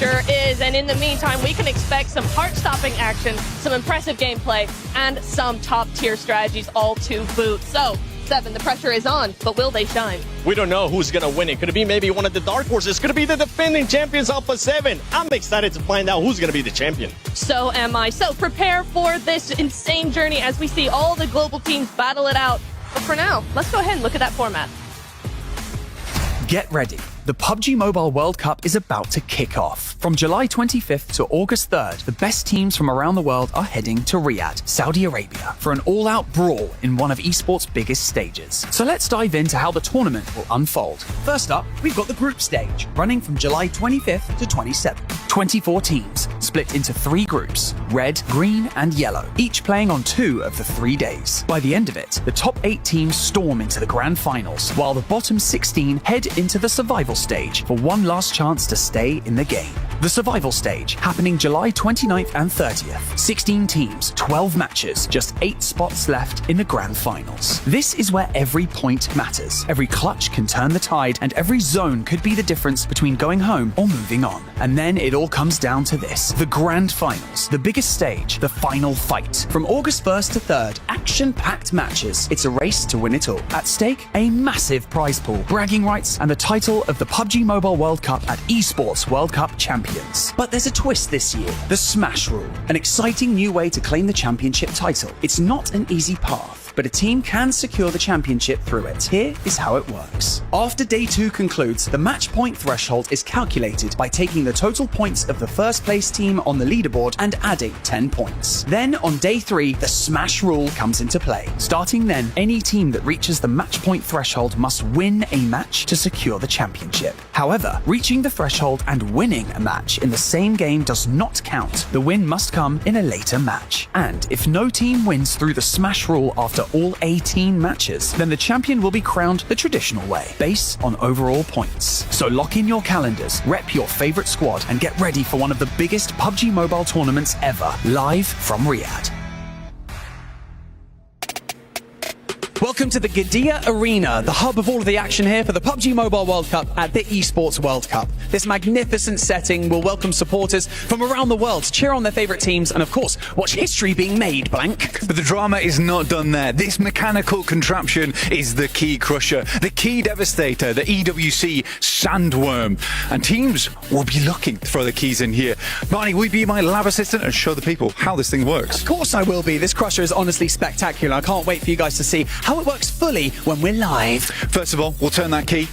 sure is. And in the meantime, we can expect some heart-stopping action, some impressive gameplay, and some top-tier strategies all to boot. So, Seven, the pressure is on, but will they shine? We don't know who's going to win it. Could it be maybe one of the dark horses? Could it be the defending champions Alpha 7? I'm excited to find out who's going to be the champion. So am I. So prepare for this insane journey as we see all the global teams battle it out. But for now, let's go ahead and look at that format. Get ready. The PUBG Mobile World Cup is about to kick off. From July 25th to August 3rd, the best teams from around the world are heading to Riyadh, Saudi Arabia, for an all-out brawl in one of esports' biggest stages. So let's dive into how the tournament will unfold. First up, we've got the group stage, running from July 25th to 27th. 24 teams, split into 3 groups, red, green, and yellow, each playing on 2 of the 3 days. By the end of it, the top 8 teams storm into the grand finals, while the bottom 16 head into the survival stage for one last chance to stay in the game. The survival stage, happening July 29th and 30th. 16 teams, 12 matches, just 8 spots left in the grand finals. This is where every point matters. Every clutch can turn the tide, and every zone could be the difference between going home or moving on. And then it all comes down to this. The grand finals, the biggest stage, the final fight. From August 1st to 3rd, action-packed matches. It's a race to win it all. At stake, a massive prize pool, bragging rights, and the title of the PUBG Mobile World Cup at Esports World Cup Champions. But there's a twist this year, the Smash Rule, an exciting new way to claim the championship title. It's not an easy path, but a team can secure the championship through it. Here is how it works. After day 2 concludes, the match point threshold is calculated by taking the total points of the first place team on the leaderboard and adding 10 points. Then on day 3, the Smash Rule comes into play. Starting then, any team that reaches the match point threshold must win a match to secure the championship. However, reaching the threshold and winning a match in the same game does not count. The win must come in a later match. And if no team wins through the Smash Rule after all 18 matches, then the champion will be crowned the traditional way, based on overall points. So lock in your calendars, rep your favorite squad, and get ready for one of the biggest PUBG Mobile tournaments ever, live from Riyadh. Welcome to the Gidea Arena, the hub of all of the action here for the PUBG Mobile World Cup at the Esports World Cup. This magnificent setting will welcome supporters from around the world to cheer on their favourite teams and, of course, watch history being made, Blank. But the drama is not done there. This mechanical contraption is the Key Crusher, the Key Devastator, the EWC Sandworm. And teams will be looking to throw the keys in here. Barney, will you be my lab assistant and show the people how this thing works? Of course I will be. This Crusher is honestly spectacular. I can't wait for you guys to see how it works fully when we're live. First of all, we'll turn that key.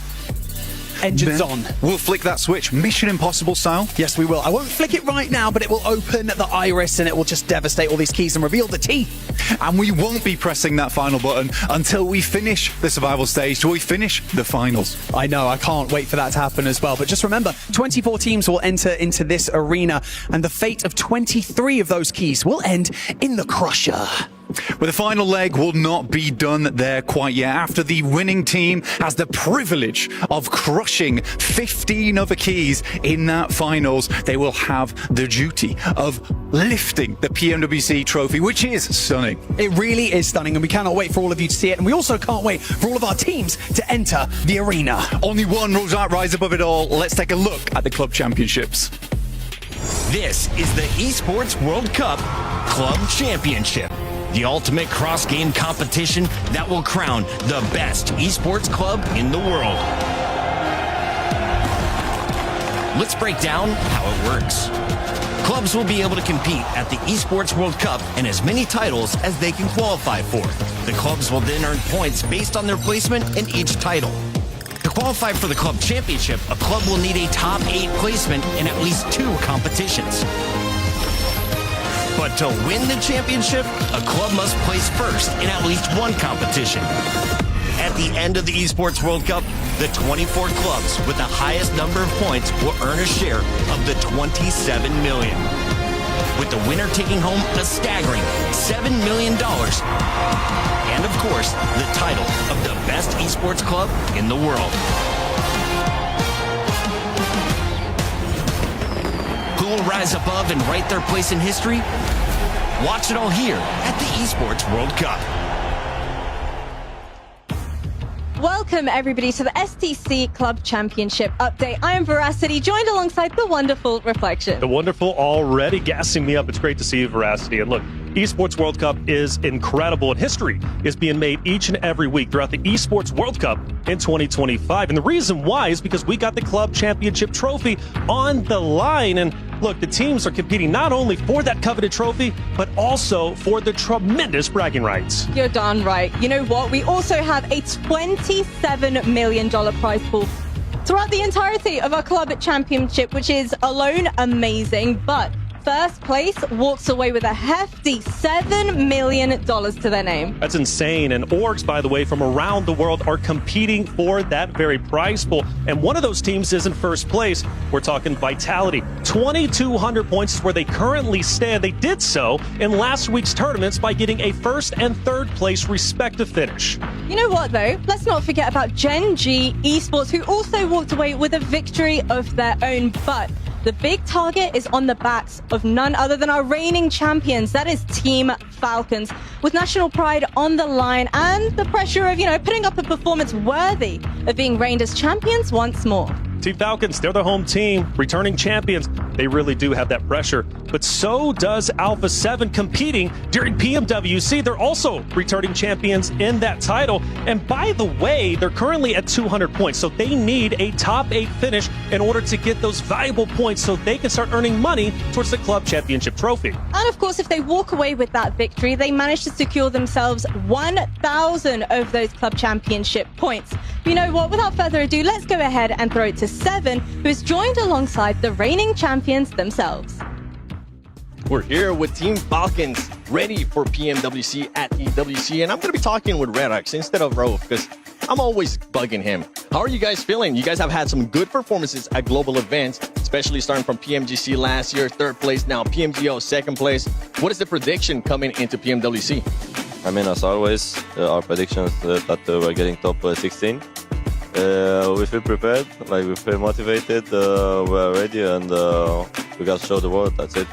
Engines Then on. We'll flick that switch, Mission Impossible style. Yes, we will. I won't flick it right now, but it will open the iris and it will just devastate all these keys and reveal the teeth. And we won't be pressing that final button until we finish the survival stage, till we finish the finals. I know, I can't wait for that to happen as well. But just remember, 24 teams will enter into this arena, and the fate of 23 of those keys will end in the Crusher. But the final leg will not be done there quite yet. After the winning team has the privilege of crushing 15 other keys in that finals, they will have the duty of lifting the PMWC trophy, which is stunning. It really is stunning, and we cannot wait for all of you to see it. And we also can't wait for all of our teams to enter the arena. Only one rules out rise above it all. Let's take a look at the club championships. This is the Esports World Cup Club Championship, the ultimate cross-game competition that will crown the best esports club in the world. Let's break down how it works. Clubs will be able to compete at the Esports World Cup and as many titles as they can qualify for. The clubs will then earn points based on their placement in each title. To qualify for the club championship, a club will need a top 8 placement in at least 2 competitions. But to win the championship, a club must place first in at least 1 competition. At the end of the Esports World Cup, the 24 clubs with the highest number of points will earn a share of the $27 million, with the winner taking home a staggering $7 million. And of course, the title of the best esports club in the world. Who will rise above and write their place in history? Watch it all here at the Esports World Cup. Welcome everybody to the STC Club Championship update. I am Veracity, joined alongside the wonderful Reflection. The wonderful already gassing me up. It's great to see you, Veracity. And look, Esports World Cup is incredible, and history is being made each and every week throughout the Esports World Cup in 2025. And the reason why is because we got the Club Championship trophy on the line. And look, the teams are competing not only for that coveted trophy, but also for the tremendous bragging rights. You're darn right. You know what? We also have a $27 million prize pool throughout the entirety of our club championship, which is alone amazing. But first place walks away with a hefty $7 million to their name. That's insane. And orgs, by the way, from around the world are competing for that very prize pool. And one of those teams is in first place. We're talking Vitality. 2,200 points is where they currently stand. They did so in last week's tournaments by getting a first and third place respective finish. You know what, though? Let's not forget about Gen G Esports, who also walked away with a victory of their own. But the big target is on the backs of none other than our reigning champions. That is Team Falcons, with national pride on the line and the pressure of, putting up a performance worthy of being reigned as champions once more. Team Falcons, they're the home team, returning champions. They really do have that pressure. But so does Alpha 7 competing during PMWC. They're also returning champions in that title. And by the way, they're currently at 200 points. So they need a top 8 finish in order to get those valuable points so they can start earning money towards the club championship trophy. And of course, if they walk away with that victory, they manage to secure themselves 1,000 of those club championship points. You know what? Without further ado, let's go ahead and throw it to Seven, who is joined alongside the reigning champions themselves. We're here with Team Falcons, ready for PMWC at EWC, and I'm going to be talking with Redox instead of Rove because I'm always bugging him. How are you guys feeling? You guys have had some good performances at global events, especially starting from PMGC last year, third place, now PMGO, second place. What is the prediction coming into PMWC? I mean, as always, our prediction is that we're getting top 16. We feel prepared, we feel motivated, we're ready, and we got to show the world. That's it.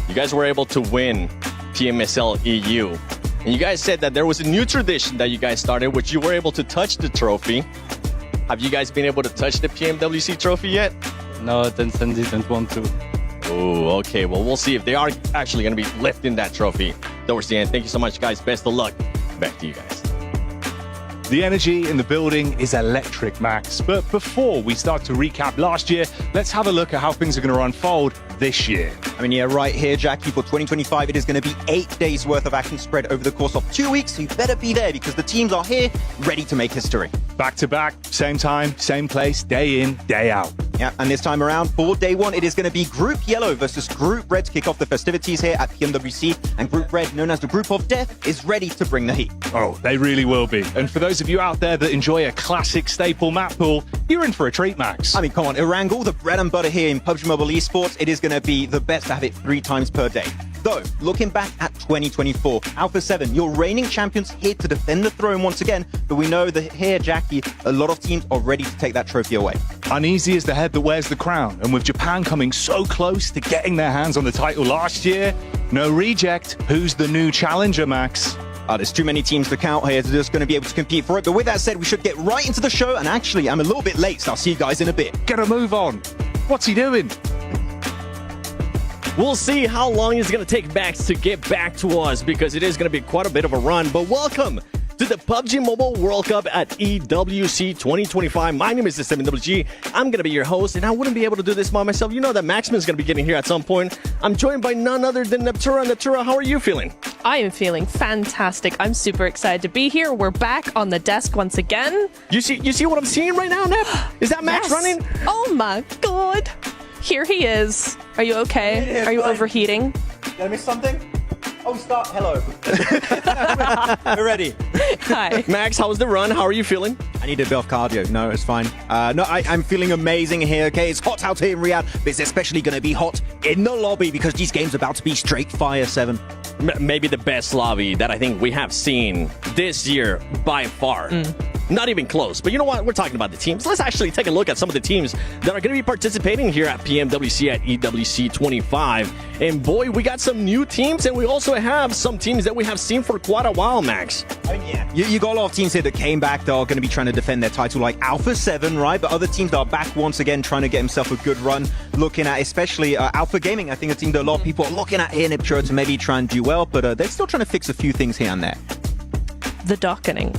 You guys were able to win PMSL EU, and you guys said that there was a new tradition that you guys started, which you were able to touch the trophy. Have you guys been able to touch the PMWC trophy yet? No, Tencent didn't want to. Oh, okay. Well, we'll see if they are actually going to be lifting that trophy towards the end. Thank you so much, guys. Best of luck. Back to you guys. The energy in the building is electric, Max. But before we start to recap last year, let's have a look at how things are going to unfold this year. I mean, yeah, right here, Jackie, for 2025, it is going to be 8 days worth of action spread over the course of 2 weeks. So you better be there because the teams are here, ready to make history. Back to back, same time, same place, day in, day out. Yeah, and this time around, for day one, it is going to be Group Yellow versus Group Red to kick off the festivities here at PMWC. And Group Red, known as the Group of Death, is ready to bring the heat. Oh, they really will be. And for those of you out there that enjoy a classic staple map pool, you're in for a treat, Max. I mean, come on, Erangel, the bread and butter here in PUBG Mobile Esports, it is going to be the best to have it 3 times per day. Though, looking back at 2024, Alpha 7, your reigning champions here to defend the throne once again, but we know that here, Jackie, a lot of teams are ready to take that trophy away. Uneasy is the head that wears the crown, and with Japan coming so close to getting their hands on the title last year, no reject. Who's the new challenger, Max? There's too many teams to count here. They're just going to be able to compete for it. But with that said, we should get right into the show. And actually, I'm a little bit late, so I'll see you guys in a bit. Get a move on. What's he doing? We'll see how long it's going to take Max to get back to us because it is going to be quite a bit of a run. But welcome to the PUBG Mobile World Cup at EWC 2025. My name is The7WG. I'm going to be your host, and I wouldn't be able to do this by myself. You know that Maximin's going to be getting here at some point. I'm joined by none other than Neptura. Neptura, how are you feeling? I am feeling fantastic. I'm super excited to be here. We're back on the desk once again. You see what I'm seeing right now, Nep? Is that Max Yes. running? Oh my god. Here he is. Are you okay? Are you overheating? Did I miss something? Oh, start. Hello. We're ready. Hi. Max, how was the run? How are you feeling? I need a bit of cardio. No, it's fine. I'm feeling amazing here, okay? It's hot out here in Riyadh, but it's especially going to be hot in the lobby because these games are about to be straight fire, 7. Maybe the best lobby that I think we have seen this year by far. Not even close. But you know what? We're talking about the teams. Let's actually take a look at some of the teams that are going to be participating here at PMWC at EWC 25. And boy, we got some new teams, and we also have some teams that we have seen for quite a while, Max. I mean, yeah. You got a lot of teams here that came back that are going to be trying to defend their title, like Alpha 7, right? But other teams that are back once again trying to get himself a good run. Looking at especially Alpha Gaming, I think a team that a lot of people are looking at here in Ipcho to maybe try and do well, but they're still trying to fix a few things here and there. The dockening.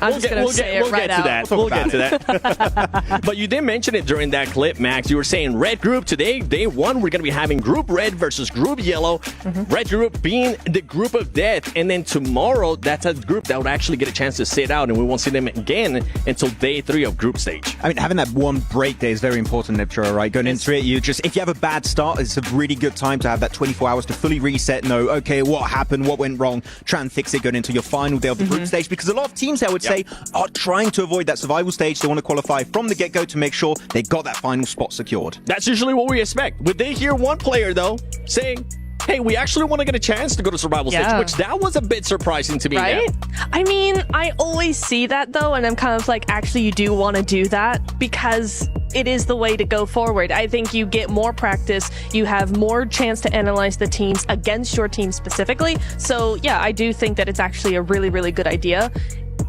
I'm just going to say it right out. We'll get to that. But you did mention it during that clip, Max. You were saying red group today, day one, we're going to be having group red versus group yellow. Red group being the group of death. And then tomorrow, that's a group that would actually get a chance to sit out, and we won't see them again until day 3 of group stage. I mean, having that one break day is very important in Ipcho, right? Going into it, if you have a bad start, it's a really good time to have that 24 hours to fully reset, know, okay, what happened, what went wrong, try and fix it going into your final day of the group stage, because a lot of teams, I would say, are trying to avoid that survival stage. They want to qualify from the get-go to make sure they got that final spot secured. That's usually what we expect. Would they hear one player, though, saying, hey, we actually want to get a chance to go to survival stage, which that was a bit surprising to me. Right? I mean, I always see that, though, and I'm kind of like, actually, you do want to do that because it is the way to go forward. I think you get more practice. You have more chance to analyze the teams against your team specifically. So, yeah, I do think that it's actually a really, really good idea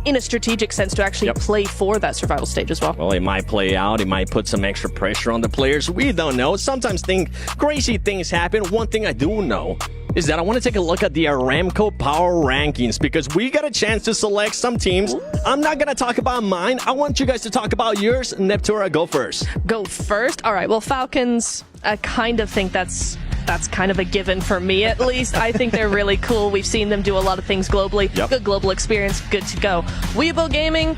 in a strategic sense to actually play for that survival stage as well. Well, it might play out. It might put some extra pressure on the players. We don't know. Sometimes crazy things happen. One thing I do know is that I want to take a look at the Aramco Power Rankings because we got a chance to select some teams. I'm not going to talk about mine. I want you guys to talk about yours. Neptura, go first. Go first? All right. Well, Falcons, I kind of think that's kind of a given for me, at least. I think they're really cool. We've seen them do a lot of things globally. Good global experience, good to go. Weibo Gaming,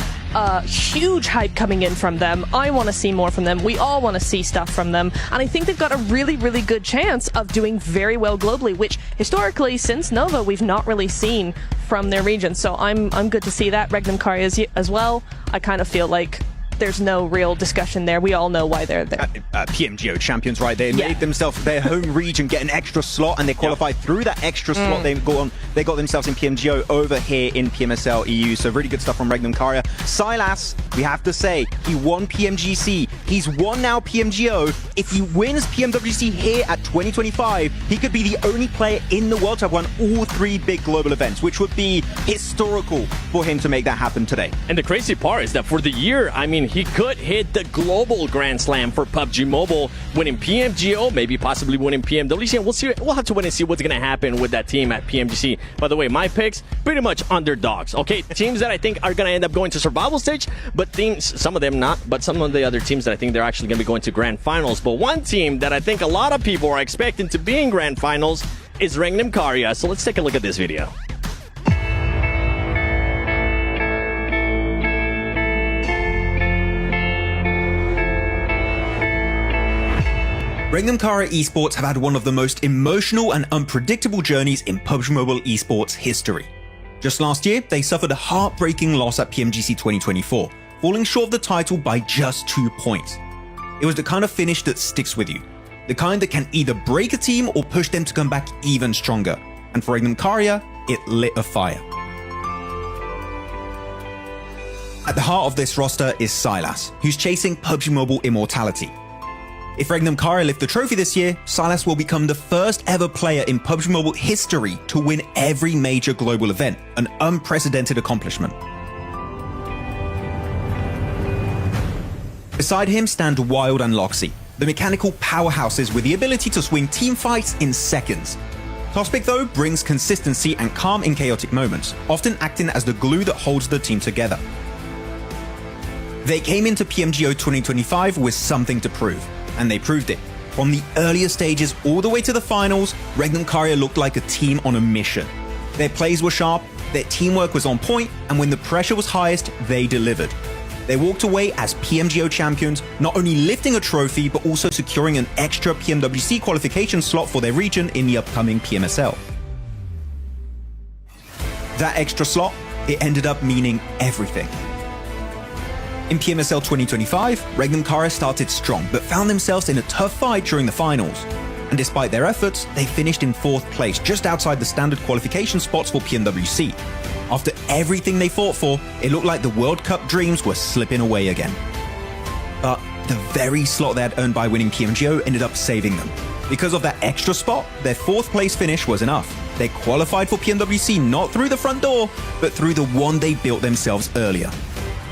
huge hype coming in from them. I want to see more from them. We all want to see stuff from them. And I think they've got a really, really good chance of doing very well globally, which historically, since Nova, we've not really seen from their region. So I'm good to see that. Regnum Karya as well. I kind of feel like there's no real discussion there. We all know why they're there. PMGO champions, right? They made themselves their home region get an extra slot, and they qualified through that extra slot. They got themselves in PMGO over here in PMSL EU. So really good stuff from Regnum Karya. Silas, we have to say, he won PMGC. He's won now PMGO. If he wins PMWC here at 2025, he could be the only player in the world to have won all 3 big global events, which would be historical for him to make that happen today. And the crazy part is that for the year, I mean, he could hit the global Grand Slam for PUBG Mobile, winning PMGO, maybe possibly winning PMWC, and we'll see. We'll have to wait and see what's going to happen with that team at PMGC. By the way, my picks, pretty much underdogs, okay? Teams that I think are going to end up going to survival stage, but teams, some of them not, but some of the other teams that I think they're actually going to be going to grand finals. But one team that I think a lot of people are expecting to be in grand finals is Regnum Karya. So let's take a look at this video. Regnum Karya esports have had one of the most emotional and unpredictable journeys in PUBG Mobile esports history. Just last year, they suffered a heartbreaking loss at PMGC 2024, falling short of the title by just 2 points. It was the kind of finish that sticks with you, the kind that can either break a team or push them to come back even stronger. And for Regnum Karya, it lit a fire. At the heart of this roster is Silas, who's chasing PUBG Mobile immortality. If Regnum Karya lift the trophy this year, Silas will become the first ever player in PUBG Mobile history to win every major global event, an unprecedented accomplishment. Beside him stand Wild and Loxy, the mechanical powerhouses with the ability to swing team fights in seconds. Tospic, though, brings consistency and calm in chaotic moments, often acting as the glue that holds the team together. They came into PMGO 2025 with something to prove, and they proved it. From the earlier stages all the way to the finals, Regnum Karya looked like a team on a mission. Their plays were sharp, their teamwork was on point, and when the pressure was highest, they delivered. They walked away as PMGO champions, not only lifting a trophy, but also securing an extra PMWC qualification slot for their region in the upcoming PMSL. That extra slot, it ended up meaning everything. In PMSL 2025, Regnum Karya started strong, but found themselves in a tough fight during the finals. And despite their efforts, they finished in 4th place, just outside the standard qualification spots for PMWC. After everything they fought for, it looked like the World Cup dreams were slipping away again. But the very slot they had earned by winning PMGO ended up saving them. Because of that extra spot, their 4th place finish was enough. They qualified for PMWC not through the front door, but through the one they built themselves earlier.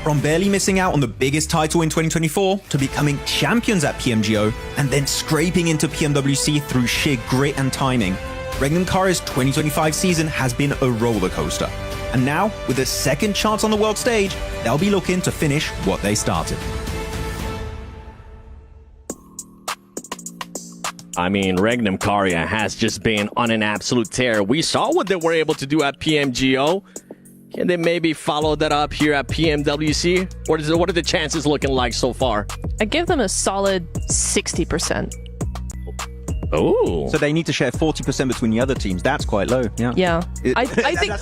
From barely missing out on the biggest title in 2024 to becoming champions at PMGO and then scraping into PMWC through sheer grit and timing, Regnum Karia's 2025 season has been a roller coaster. And now, with a second chance on the world stage, they'll be looking to finish what they started. I mean, Regnum Karia has just been on an absolute tear. We saw what they were able to do at PMGO. Can they maybe follow that up here at PMWC? What are the chances looking like so far? I give them a solid 60%. Oh, so they need to share 40% between the other teams. That's quite low. Yeah. I think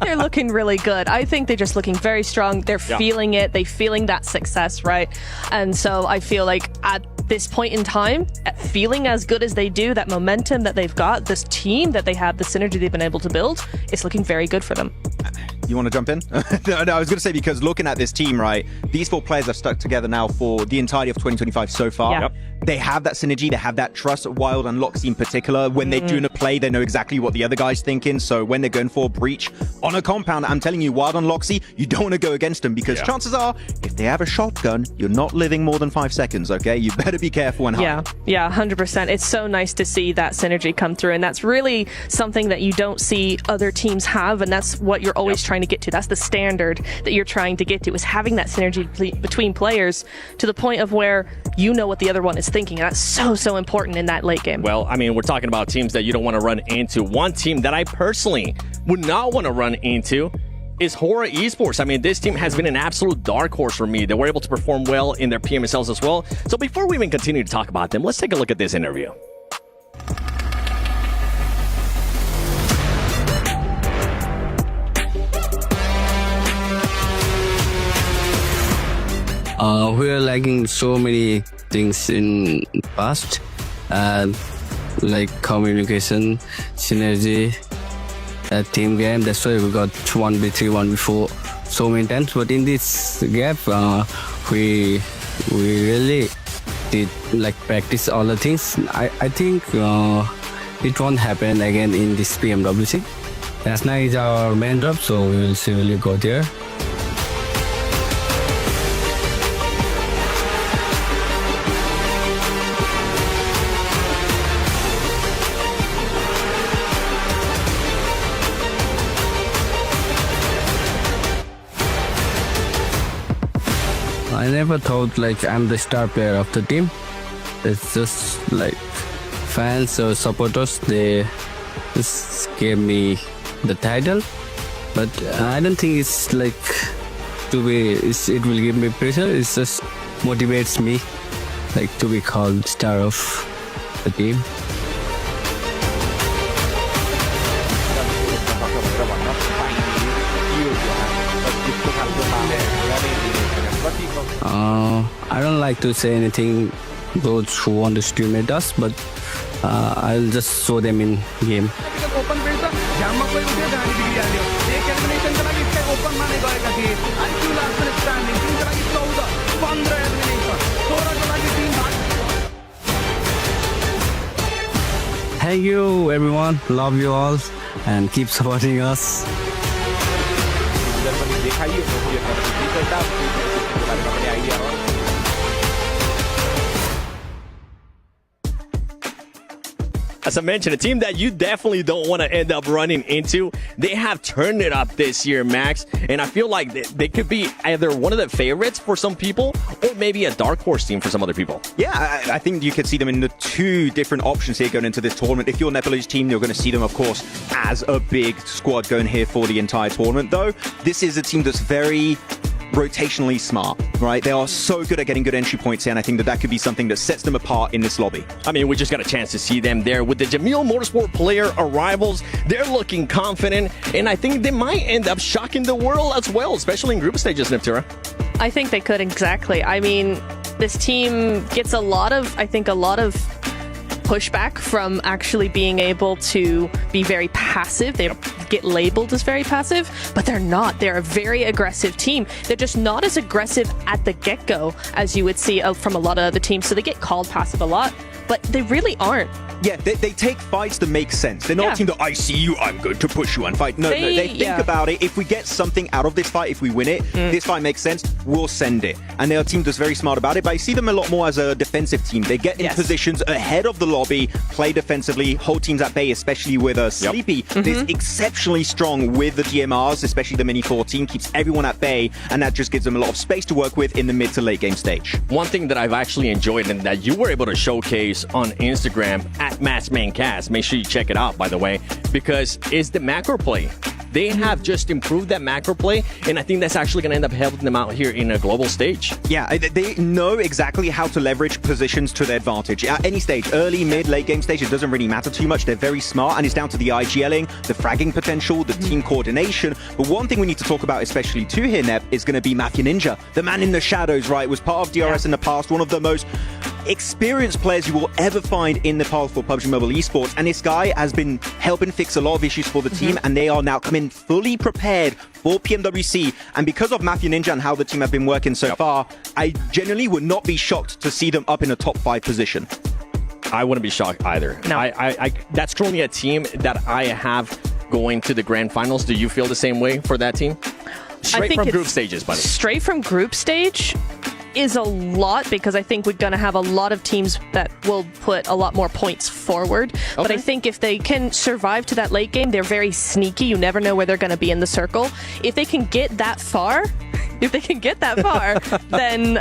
they're looking really good. I think they're just looking very strong. They're feeling it. They're feeling that success, right? And so I feel like at this point in time, feeling as good as they do, that momentum that they've got, this team that they have, the synergy they've been able to build, it's looking very good for them. You want to jump in? No, I was going to say, because looking at this team, right, these 4 players have stuck together now for the entirety of 2025 so far. Yeah. They have that synergy. They have that trust. Wild and Loxy in particular, when they're doing a play, they know exactly what the other guy's thinking. So when they're going for a breach on a compound, I'm telling you, Wild and Loxy, you don't want to go against them, because chances are, if they have a shotgun, you're not living more than 5 seconds, okay? You better be careful and hide. Yeah, 100%. It's so nice to see that synergy come through, and that's really something that you don't see other teams have, and that's what you're always trying to get to. That's the standard that you're trying to get to, is having that synergy between players to the point of where you know what the other one is thinking. And that's so important in that late game. Well, I mean, we're talking about teams that you don't want to run into. One team that I personally would not want to run into is Hora Esports. I mean, this team has been an absolute dark horse for me. They were able to perform well in their PMSLs as well. So before we even continue to talk about them, let's take a look at this interview. We're lacking so many things in past, like communication, synergy, team game. That's why we got 1v3, 1v4 so many times. But in this gap, we really did like practice all the things. I think it won't happen again in this PMWC. Last night is our main drop, so we will see will you go there. I never thought like I'm the star player of the team. It's just like fans or supporters, they just gave me the title. But I don't think it's like it will give me pressure. It just motivates me like to be called star of the team. I don't like to say anything those who underestimate us, but I'll just show them in game. Thank you everyone, love you all and keep supporting us. As I mentioned, a team that you definitely don't want to end up running into. They have turned it up this year, Max, and I feel like they could be either one of the favorites for some people or maybe a dark horse team for some other people. Yeah, I think you could see them in the 2 different options here going into this tournament. If you're Nepalese team, you're going to see them, of course, as a big squad going here for the entire tournament. Though, this is a team that's very rotationally smart, right? They are so good at getting good entry points here, and I think that could be something that sets them apart in this lobby. I mean, we just got a chance to see them there with the Jamil Motorsport player arrivals. They're looking confident, and I think they might end up shocking the world as well, especially in group stages, Neptura. I think they could, exactly. I mean, this team gets a lot of pushback from actually being able to be very passive. They get labeled as very passive, but they're not. They're a very aggressive team. They're just not as aggressive at the get-go as you would see from a lot of other teams. So they get called passive a lot, but they really aren't. Yeah, they take fights that make sense. They're not a team that, I see you, I'm going to push you and fight. No, they think about it. If we get something out of this fight, if we win it, this fight makes sense, we'll send it. And they're a team that's very smart about it, but I see them a lot more as a defensive team. They get in positions ahead of the lobby, play defensively, hold teams at bay, especially with Sleepy. Is exceptionally strong with the DMRs, especially the Mini 14, keeps everyone at bay, and that just gives them a lot of space to work with in the mid to late game stage. One thing that I've actually enjoyed and that you were able to showcase on Instagram at MatsManCast, make sure you check it out, by the way, because is the macro play. They have just improved that macro play, and I think that's actually going to end up helping them out here in a global stage. Yeah, they know exactly how to leverage positions to their advantage. At any stage, early, mid, late game stage, it doesn't really matter too much. They're very smart, and it's down to the IGLing, the fragging potential, the team coordination. But one thing we need to talk about, especially too here, Neb, is going to be Mafia Ninja. The man in the shadows, right? Was part of DRS in the past, one of the most experienced players you will ever find in the path for PUBG Mobile esports, and this guy has been helping fix a lot of issues for the team, and they are now coming fully prepared for PMWC. And because of Mafia Ninja and how the team have been working so far, I genuinely would not be shocked to see them up in a top 5 position. I wouldn't be shocked either. No. I that's truly a team that I have going to the grand finals. Do you feel the same way for that team? Straight from group stages, by the way. Straight from group stage is a lot, because I think we're going to have a lot of teams that will put a lot more points forward. Okay. But I think if they can survive to that late game, they're very sneaky. You never know where they're going to be in the circle. If they can get that far, then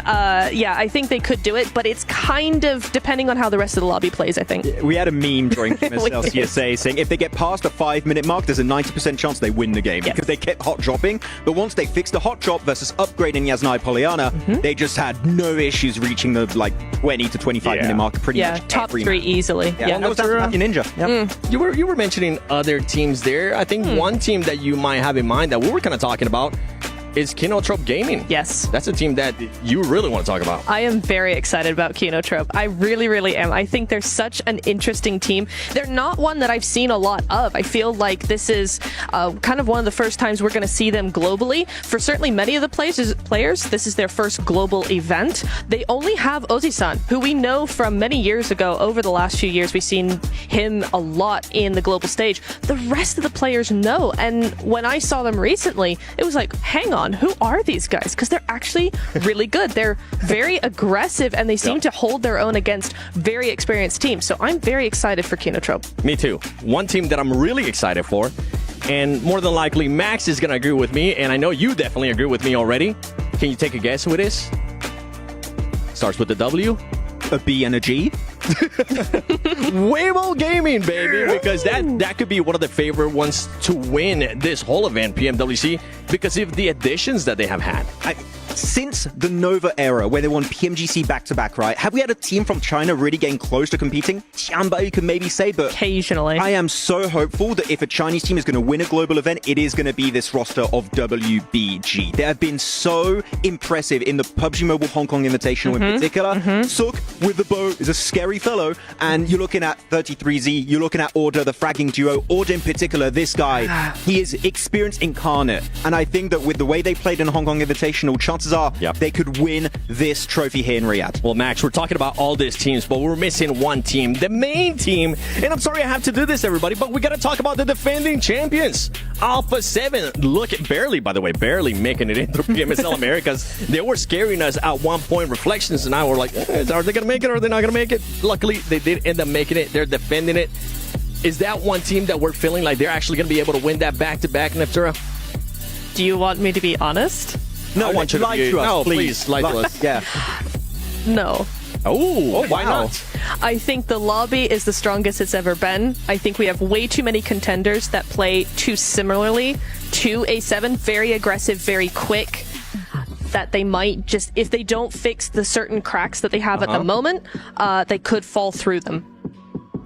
yeah, I think they could do it, but it's kind of depending on how the rest of the lobby plays, I think. We had a meme during MSL CSA saying if they get past the 5-minute mark, there's a 90% chance they win the game, because they kept hot dropping. But once they fixed the hot drop versus upgrading Yasnai Polyana, they just had no issues reaching the 20 to 25 minute mark pretty much. Top 3 easily. Yeah, that was down to Mafia Ninja. You were mentioning other teams there. I think one team that you might have in mind that we were kind of talking about is Kinotrope Gaming. Yes. That's a team that you really want to talk about. I am very excited about Kinotrope. I really, really am. I think they're such an interesting team. They're not one that I've seen a lot of. I feel like this is kind of one of the first times we're going to see them globally. For certainly many of the players, this is their first global event. They only have Ozi-san, who we know from many years ago. Over the last few years, we've seen him a lot in the global stage. The rest of the players know. And when I saw them recently, it was like, hang on, who are these guys? Because they're actually really good. They're very aggressive, and they seem to hold their own against very experienced teams. So I'm very excited for Kinotrope. Me too. One team that I'm really excited for, and more than likely Max is going to agree with me, and I know you definitely agree with me already. Can you take a guess who it is? Starts with the W. A B and a G. Weibo Gaming, baby, because that could be one of the favorite ones to win this whole event, PMWC, because of the additions that they have had. Since the Nova era, where they won PMGC back-to-back, right? Have we had a team from China really getting close to competing? Tianba, you could maybe say, but occasionally. I am so hopeful that if a Chinese team is going to win a global event, it is going to be this roster of WBG. They have been so impressive in the PUBG Mobile Hong Kong Invitational in particular. Suk with the bow is a scary fellow, and you're looking at 33Z, you're looking at Order, the fragging duo. Order in particular, this guy, he is experience incarnate, and I think that with the way they played in the Hong Kong Invitational, chances are they could win this trophy here in Riyadh. Well, Max, we're talking about all these teams, but we're missing one team, the main team. And I'm sorry I have to do this, everybody, but we got to talk about the defending champions. Alpha 7, barely making it into PMSL Americas. They were scaring us at one point. Reflections and I were like, are they going to make it or are they not going to make it? Luckily, they did end up making it. They're defending it. Is that one team that we're feeling like they're actually going to be able to win that back-to-back, Neptura? Do you want me to be honest? No, I want you to lie to us, no, please. lie to us. Yeah. No. Oh, why not? I think the lobby is the strongest it's ever been. I think we have way too many contenders that play too similarly to A7. Very aggressive, very quick. That they might just, if they don't fix the certain cracks that they have at the moment, they could fall through them.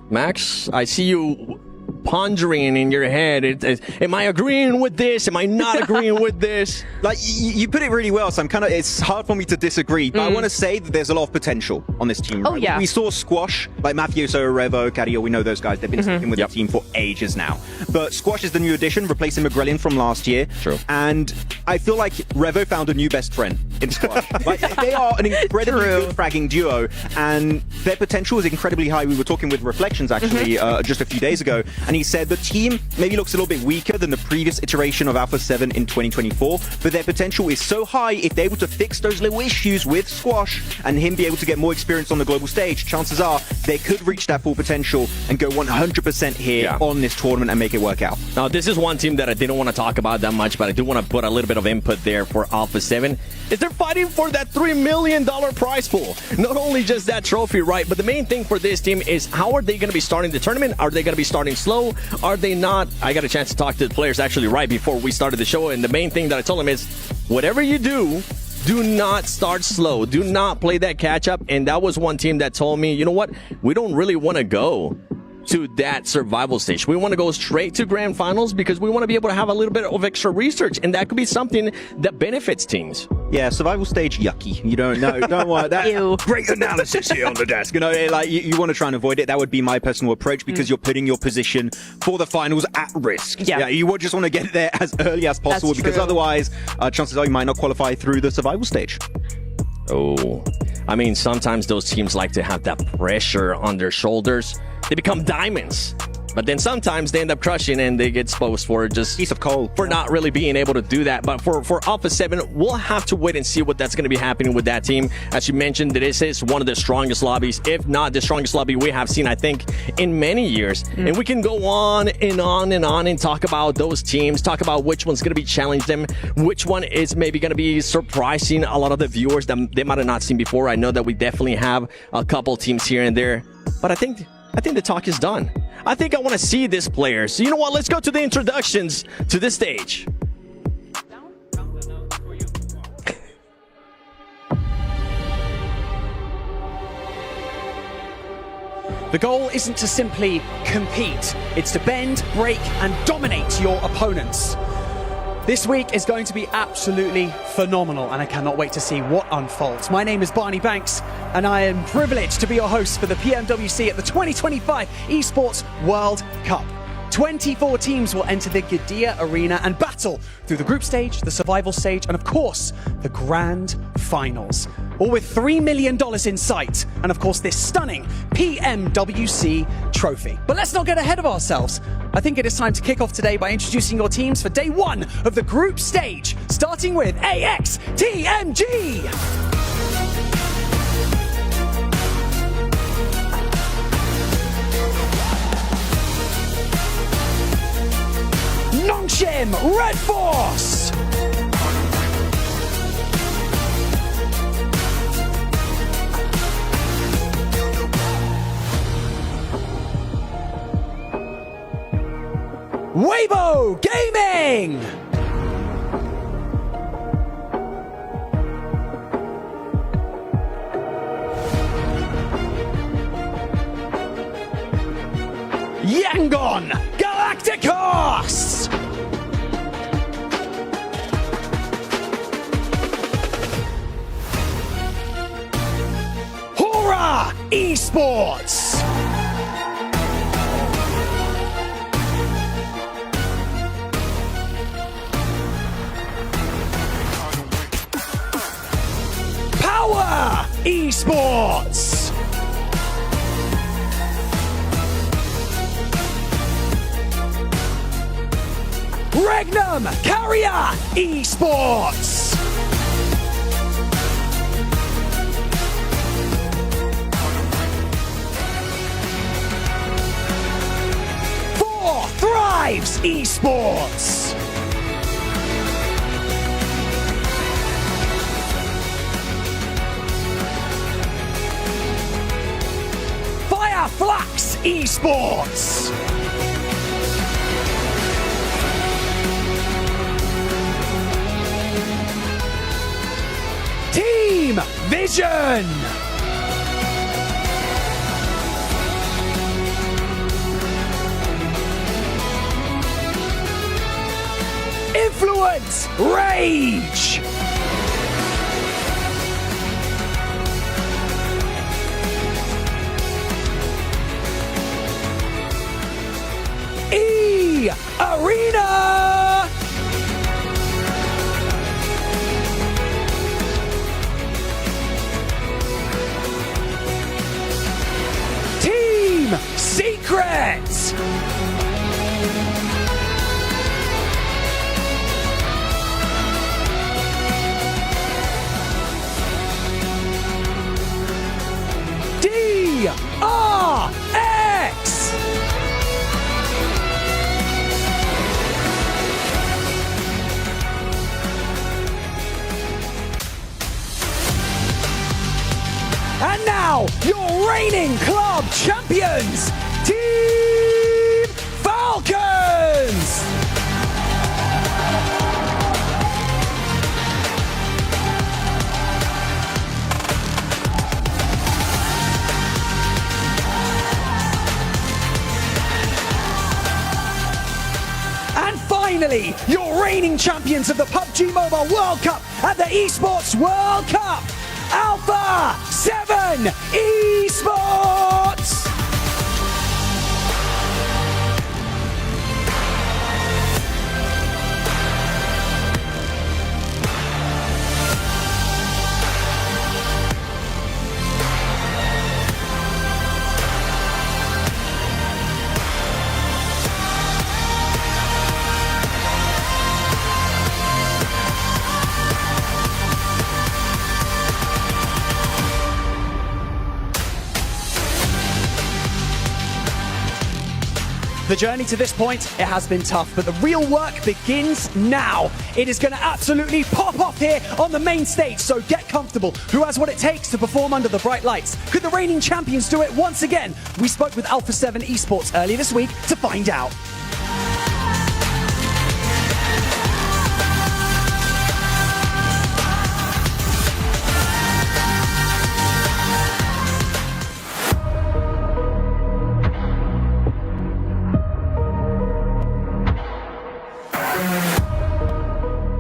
Max, I see you pondering in your head. Am I agreeing with this? Am I not agreeing with this? Like, you put it really well, so it's hard for me to disagree, but I want to say that there's a lot of potential on this team. Oh, yeah. We saw Squash, like Mafioso, Revo, Cario, we know those guys. They've been sticking with the team for ages now. But Squash is the new addition, replacing McGrellion from last year. True. And I feel like Revo found a new best friend in Squash. Like, they are an incredibly good fragging duo, and their potential is incredibly high. We were talking with Reflections, actually, just a few days ago, and he said the team maybe looks a little bit weaker than the previous iteration of Alpha 7 in 2024, but their potential is so high. If they're able to fix those little issues with Squash and him be able to get more experience on the global stage, chances are they could reach that full potential and go 100% here on this tournament and make it work out. Now, this is one team that I didn't want to talk about that much, but I do want to put a little bit of input there for Alpha 7. Is they're fighting for that $3 million prize pool. Not only just that trophy, right? But the main thing for this team is how are they going to be starting the tournament? Are they going to be starting slow? Are they not? I got a chance to talk to the players actually right before we started the show, and the main thing that I told them is whatever you do not start slow. Do not play that catch up. And that was one team that told me, you know what? We don't really want to go to that survival stage. We want to go straight to grand finals because we want to be able to have a little bit of extra research, and that could be something that benefits teams. Yeah, survival stage, yucky. You don't want that. Great analysis here on the desk. You want to try and avoid it. That would be my personal approach because you're putting your position for the finals at risk. Yeah, you would just want to get there as early as possible because otherwise, chances are you might not qualify through the survival stage. Oh, I mean, sometimes those teams like to have that pressure on their shoulders. They become diamonds. But then sometimes they end up crushing and they get exposed for just piece of coal for not really being able to do that. But for Alpha 7, we'll have to wait and see what that's going to be happening with that team. As you mentioned, this is one of the strongest lobbies, if not the strongest lobby we have seen, I think, in many years. And we can go on and on and on and talk about those teams, talk about which one's going to be challenging them, which one is maybe going to be surprising a lot of the viewers that they might have not seen before. I know that we definitely have a couple teams here and there, but I think the talk is done. I think I want to see this player. So you know what? Let's go to the introductions to the stage. The goal isn't to simply compete. It's to bend, break, and dominate your opponents. This week is going to be absolutely phenomenal, and I cannot wait to see what unfolds. My name is Barney Banks, and I am privileged to be your host for the PMWC at the 2025 Esports World Cup. 24 teams will enter the Gidea Arena and battle through the group stage, the survival stage, and of course, the grand finals. All with $3 million in sight, and of course, this stunning PMWC trophy. But let's not get ahead of ourselves. I think it is time to kick off today by introducing your teams for day one of the group stage, starting with AXTMG. Nongshim Red Force. Weibo Gaming. Yangon Galacticos. Hora Esports. Power Esports. Regnum Carrier Esports. Four Thrives Esports. Fireflux Esports. Team Vision. Forwards, rage! Arena! Team Secrets! DRX! And now, your reigning club champions, Team Falcons! And finally, your reigning champions of the PUBG Mobile World Cup at the Esports World Cup, Alpha 7 Esports! The journey to this point, it has been tough, but the real work begins now. It is going to absolutely pop off here on the main stage, so get comfortable. Who has what it takes to perform under the bright lights? Could the reigning champions do it once again? We spoke with Alpha 7 Esports earlier this week to find out.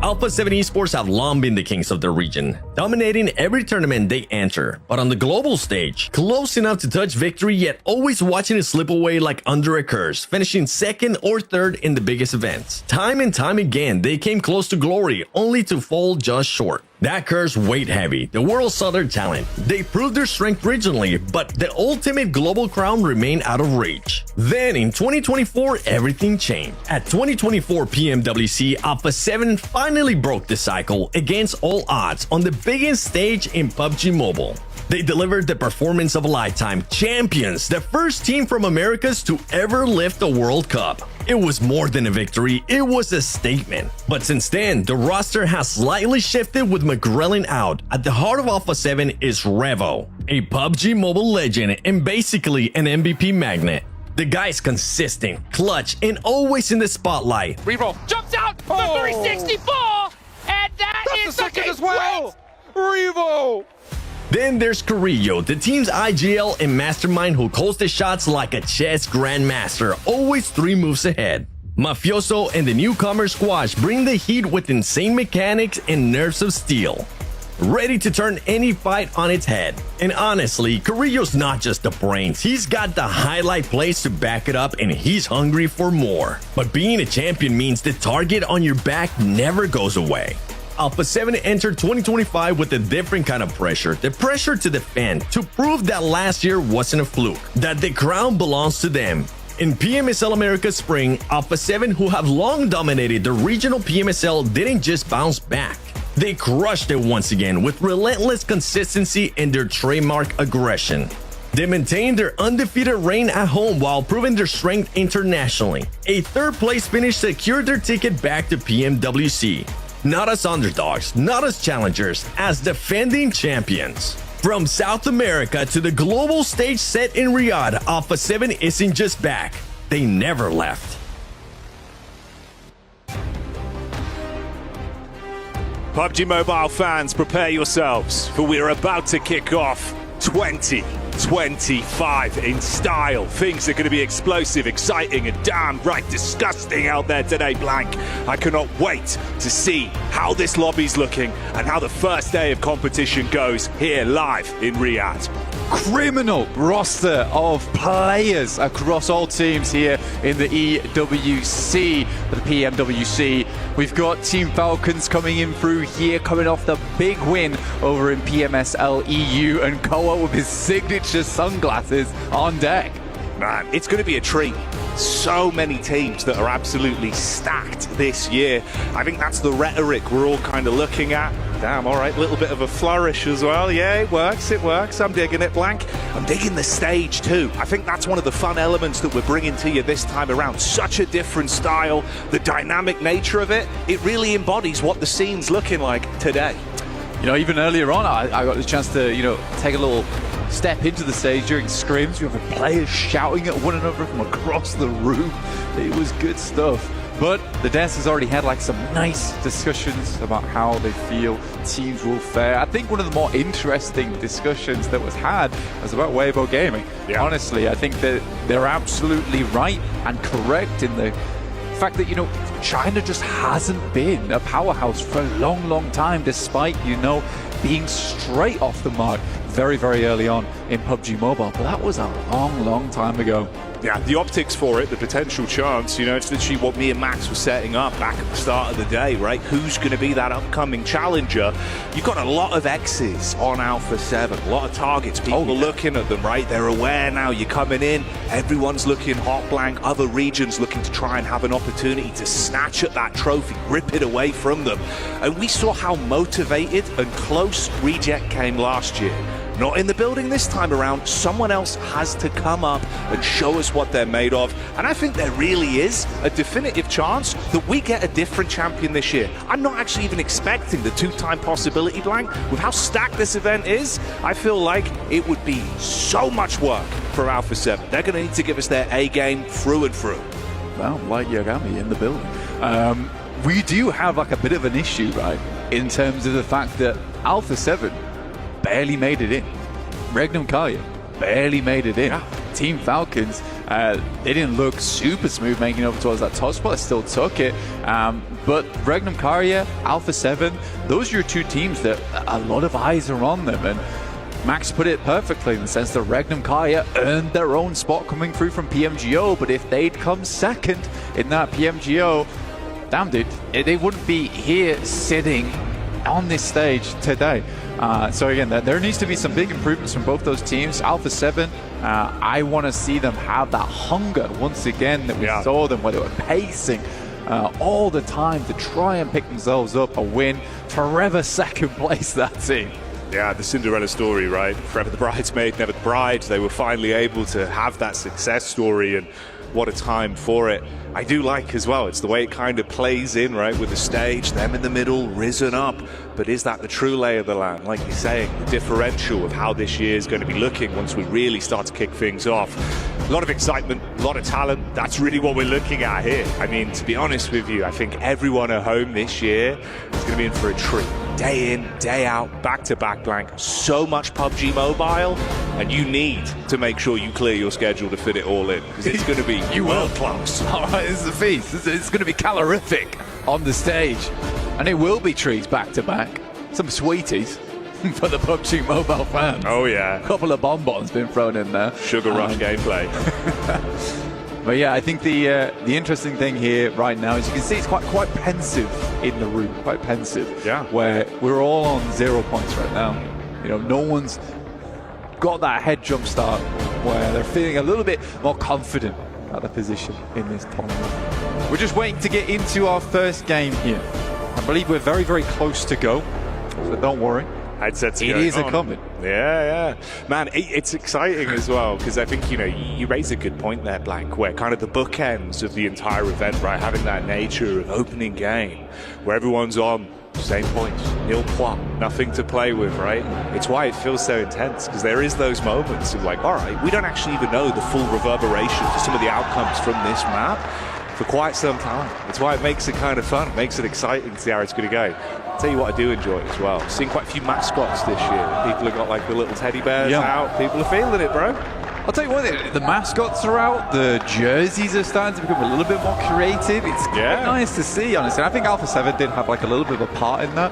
Alpha 7 Esports have long been the kings of their region, dominating every tournament they enter, but on the global stage, close enough to touch victory yet always watching it slip away like under a curse, finishing second or third in the biggest events. Time and time again, they came close to glory, only to fall just short. That curse weighed heavy. The world saw their talent. They proved their strength regionally, but the ultimate global crown remained out of reach. Then in 2024, everything changed. At 2024 PMWC, Alpha 7 finally broke the cycle against all odds on the biggest stage in PUBG Mobile. They delivered the performance of a lifetime, champions, the first team from Americas to ever lift the World Cup. It was more than a victory, it was a statement. But since then, the roster has slightly shifted with McGrellin out. At the heart of Alpha 7 is Revo, a PUBG Mobile legend and basically an MVP magnet. The guy's consistent, clutch, and always in the spotlight. Revo jumps out the 364, and that's the second as well. Revo. Then there's Carrillo, the team's IGL and mastermind who calls the shots like a chess grandmaster, always 3 moves ahead. Mafioso and the newcomer Squash bring the heat with insane mechanics and nerves of steel, ready to turn any fight on its head. And honestly, Carrillo's not just the brains, he's got the highlight plays to back it up and he's hungry for more. But being a champion means the target on your back never goes away. Alpha 7 entered 2025 with a different kind of pressure, the pressure to defend, to prove that last year wasn't a fluke, that the crown belongs to them. In PMSL America Spring, Alpha 7, who have long dominated the regional PMSL, didn't just bounce back. They crushed it once again with relentless consistency and their trademark aggression. They maintained their undefeated reign at home while proving their strength internationally. A third-place finish secured their ticket back to PMWC. Not as underdogs, not as challengers, as defending champions. From South America to the global stage set in Riyadh, Alpha 7 isn't just back, they never left. PUBG Mobile fans, prepare yourselves, for we are about to kick off 2025. 25 in style. Things are going to be explosive, exciting, and damn right disgusting out there today, Blank. I cannot wait to see how this lobby's looking and how the first day of competition goes here live in Riyadh. Criminal roster of players across all teams here in the EWC, the PMWC. We've got Team Falcons coming in through here, coming off the big win over in PMSL EU, and Koa with his signature sunglasses on deck. Man, it's going to be a treat. So many teams that are absolutely stacked this year. I think that's the rhetoric we're all kind of looking at. Damn, all right, little bit of a flourish as well. Yeah, it works. I'm digging it, Blank. I'm digging the stage too. I think that's one of the fun elements that we're bringing to you this time around. Such a different style, the dynamic nature of it. It really embodies what the scene's looking like today. You know, even earlier on, I got the chance to, take a little step into the stage during scrims. You have players shouting at one another from across the room. It was good stuff. But the dancers already had some nice discussions about how they feel teams will fare. I think one of the more interesting discussions that was had was about Weibo Gaming. Yeah. Honestly, I think that they're absolutely right and correct in the fact that, China just hasn't been a powerhouse for a long, long time, despite, being straight off the mark very, very early on in PUBG Mobile. But that was a long, long time ago. Yeah, the optics for it, the potential chance, it's literally what me and Max were setting up back at the start of the day, right? Who's going to be that upcoming challenger? You've got a lot of X's on Alpha 7, a lot of targets. People are looking at them, right? They're aware now you're coming in. Everyone's looking hot, Blank. Other regions looking to try and have an opportunity to snatch at that trophy, rip it away from them. And we saw how motivated and close Reject came last year. Not in the building this time around. Someone else has to come up and show us what they're made of. And I think there really is a definitive chance that we get a different champion this year. I'm not actually even expecting the two-time possibility, Blank. With how stacked this event is, I feel like it would be so much work for Alpha 7. They're going to need to give us their A game through and through. Well, like Yagami in the building. We do have a bit of an issue, right, in terms of the fact that Alpha 7 barely made it in. Regnum Karya barely made it in. Yeah. Team Falcons, they didn't look super smooth making up towards that top spot. Still took it. But Regnum Karya, Alpha 7, those are your two teams that a lot of eyes are on them. And Max put it perfectly in the sense that Regnum Karya earned their own spot coming through from PMGO. But if they'd come second in that PMGO, damn dude, they wouldn't be here sitting on this stage today. So again, there needs to be some big improvements from both those teams. Alpha 7, I want to see them have that hunger once again that we saw them, where they were pacing all the time to try and pick themselves up a win. Forever second place, that team. Yeah, the Cinderella story, right? Forever the bridesmaid, never the bride. They were finally able to have that success story, and what a time for it. I do like as well, it's the way it kind of plays in, right, with the stage, them in the middle, risen up. But is that the true lay of the land? Like you're saying, the differential of how this year is going to be looking once we really start to kick things off. A lot of excitement, a lot of talent. That's really what we're looking at here. I mean, to be honest with you, I think everyone at home this year is going to be in for a treat. Day in, day out, back-to-back, Blank. So much PUBG Mobile, and you need to make sure you clear your schedule to fit it all in, because it's going to be world-class. All right, this is a feast. It's going to be calorific on the stage, and it will be treats back-to-back. Some sweeties for the PUBG Mobile fans. Oh, yeah. A couple of bonbons been thrown in there. Sugar rush gameplay. But yeah, I think the interesting thing here right now is you can see it's quite pensive in the room, quite pensive. Yeah. Where we're all on 0 points right now. No one's got that head jump start where they're feeling a little bit more confident at the position in this tournament. We're just waiting to get into our first game here. I believe we're very, very close to go, so don't worry. Headsets it is coming. Yeah. Man, it's exciting as well, because I think, you raise a good point there, Blank, where kind of the bookends of the entire event, right, having that nature of opening game, where everyone's on same points, nil point, nothing to play with, right? It's why it feels so intense, because there is those moments of all right, we don't actually even know the full reverberation to some of the outcomes from this map for quite some time. It's why it makes it kind of fun, it makes it exciting to see how it's going to go. Tell you what I do enjoy as well. Seeing quite a few mascots this year. People have got like the little teddy bears out. People are feeling it, bro. I'll tell you what, the mascots are out, the jerseys are starting to become a little bit more creative. It's quite nice to see, honestly. I think Alpha 7 did have like a little bit of a part in that.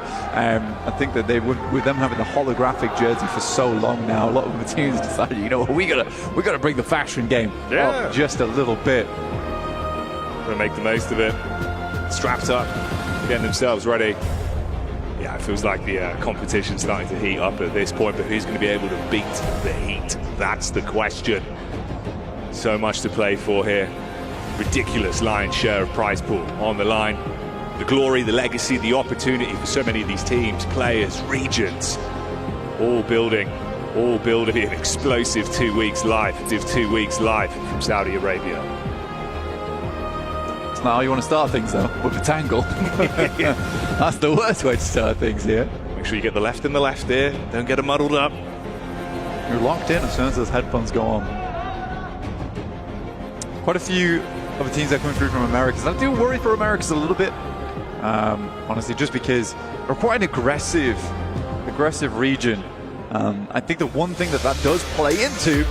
I think that they would, with them having the holographic jersey for so long now, a lot of the teams decided, you know what, we gotta bring the fashion game up just a little bit. Gonna make the most of it. Strapped up, getting themselves ready. Yeah, it feels like the competition's starting to heat up at this point, but who's going to be able to beat the heat? That's the question. So much to play for here. Ridiculous lion's share of prize pool on the line. The glory, the legacy, the opportunity for so many of these teams, players, regions, all building an explosive 2 weeks live from Saudi Arabia. Not how you want to start things though, with a tangle. That's the worst way to start things here. Make sure you get the left in the left ear, don't get them muddled up. You're locked in as soon as those headphones go on. Quite a few of the teams that are coming through from Americas. I do worry for Americas a little bit, honestly, just because they're quite an aggressive region. I think the one thing that does play into,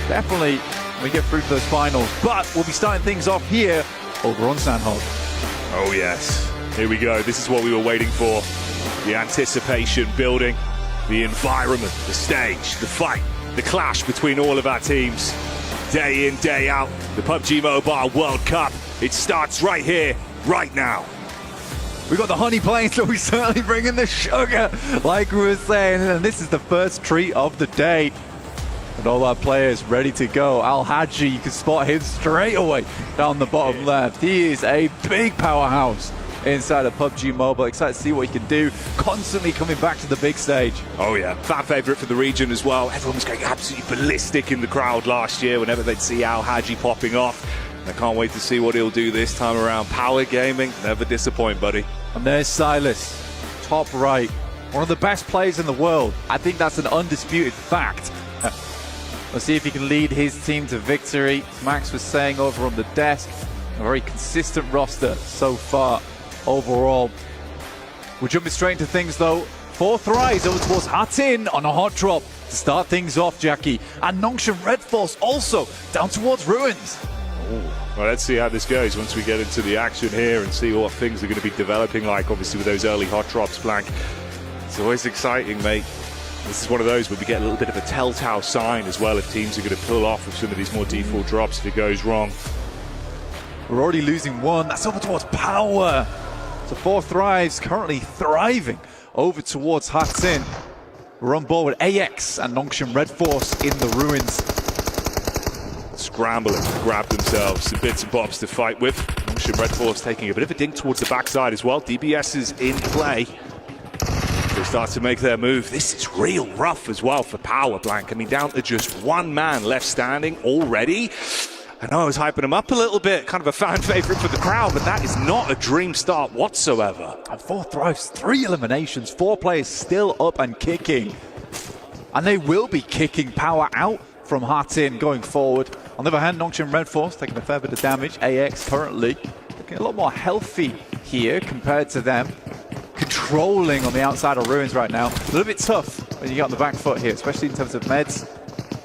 definitely when we get through to those finals, but we'll be starting things off here over on Sandhog. Oh yes, here we go. This is what we were waiting for. The anticipation building, the environment, the stage, the fight, the clash between all of our teams. Day in, day out, the PUBG Mobile World Cup. It starts right here, right now. We got the honey playing, so we certainly bring in the sugar, like we were saying. And this is the first treat of the day. And all our players ready to go. Al Haji, you can spot him straight away down the bottom left. He is a big powerhouse inside of PUBG Mobile. Excited to see what he can do. Constantly coming back to the big stage. Oh yeah, fan favourite for the region as well. Everyone was going absolutely ballistic in the crowd last year whenever they'd see Al Haji popping off. I can't wait to see what he'll do this time around. Power gaming, never disappoint, buddy. And there's Silas, top right. One of the best players in the world. I think that's an undisputed fact. Let's see if he can lead his team to victory. Max was saying over on the desk, a very consistent roster so far overall. We're jumping straight into things though. 4th rise over towards Hatin on a hot drop to start things off, Jackie. And Nongshan Red Force also down towards Ruins. Well, let's see how this goes once we get into the action here and see what things are going to be developing like, obviously with those early hot drops, Blank. It's always exciting, mate. This is one of those where we get a little bit of a telltale sign as well if teams are going to pull off with some of these more default drops if it goes wrong. We're already losing one. That's over towards Power. So 4th Rise currently thriving over towards Hatin. We're on board with AX and Nongshan Red Force in the Ruins. Scrambling to grab themselves some bits and bobs to fight with. Nongshan Red Force taking a bit of a dink towards the backside as well. DBS is in play. They start to make their move. This is real rough as well for Power, Blank. I mean, down to just one man left standing already. I know I was hyping him up a little bit, kind of a fan favourite for the crowd, but that is not a dream start whatsoever. And 4th Rise, 3 eliminations, 4 players still up and kicking. And they will be kicking Power out from Hatin going forward. On the other hand, Nongshan Red Force taking a fair bit of damage. AX currently looking a lot more healthy here compared to them. Controlling on the outside of Ruins right now. A little bit tough when you get on the back foot here, especially in terms of meds.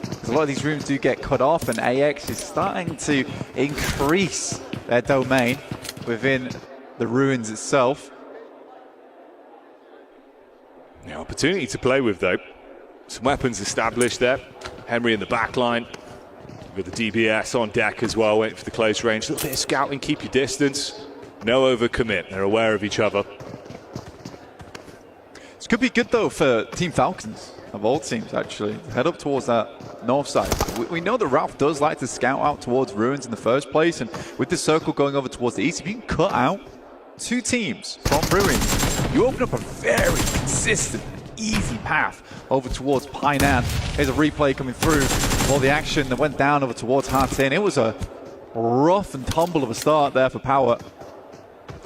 Because a lot of these rooms do get cut off, and AX is starting to increase their domain within the Ruins itself. Yeah, opportunity to play with though. Some weapons established there. Henry in the back line. With the DBS on deck as well, waiting for the close range. A little bit of scouting, keep your distance. No overcommit, they're aware of each other. This could be good though for Team Falcons, of all teams actually. Head up towards that north side. We know that Ralph does like to scout out towards Ruins in the first place, and with the circle going over towards the east, if you can cut out 2 teams from Ruins, you open up a very consistent, easy path over towards Painan. Here's a replay coming through for the action that went down over towards Hatin. It was a rough and tumble of a start there for Power.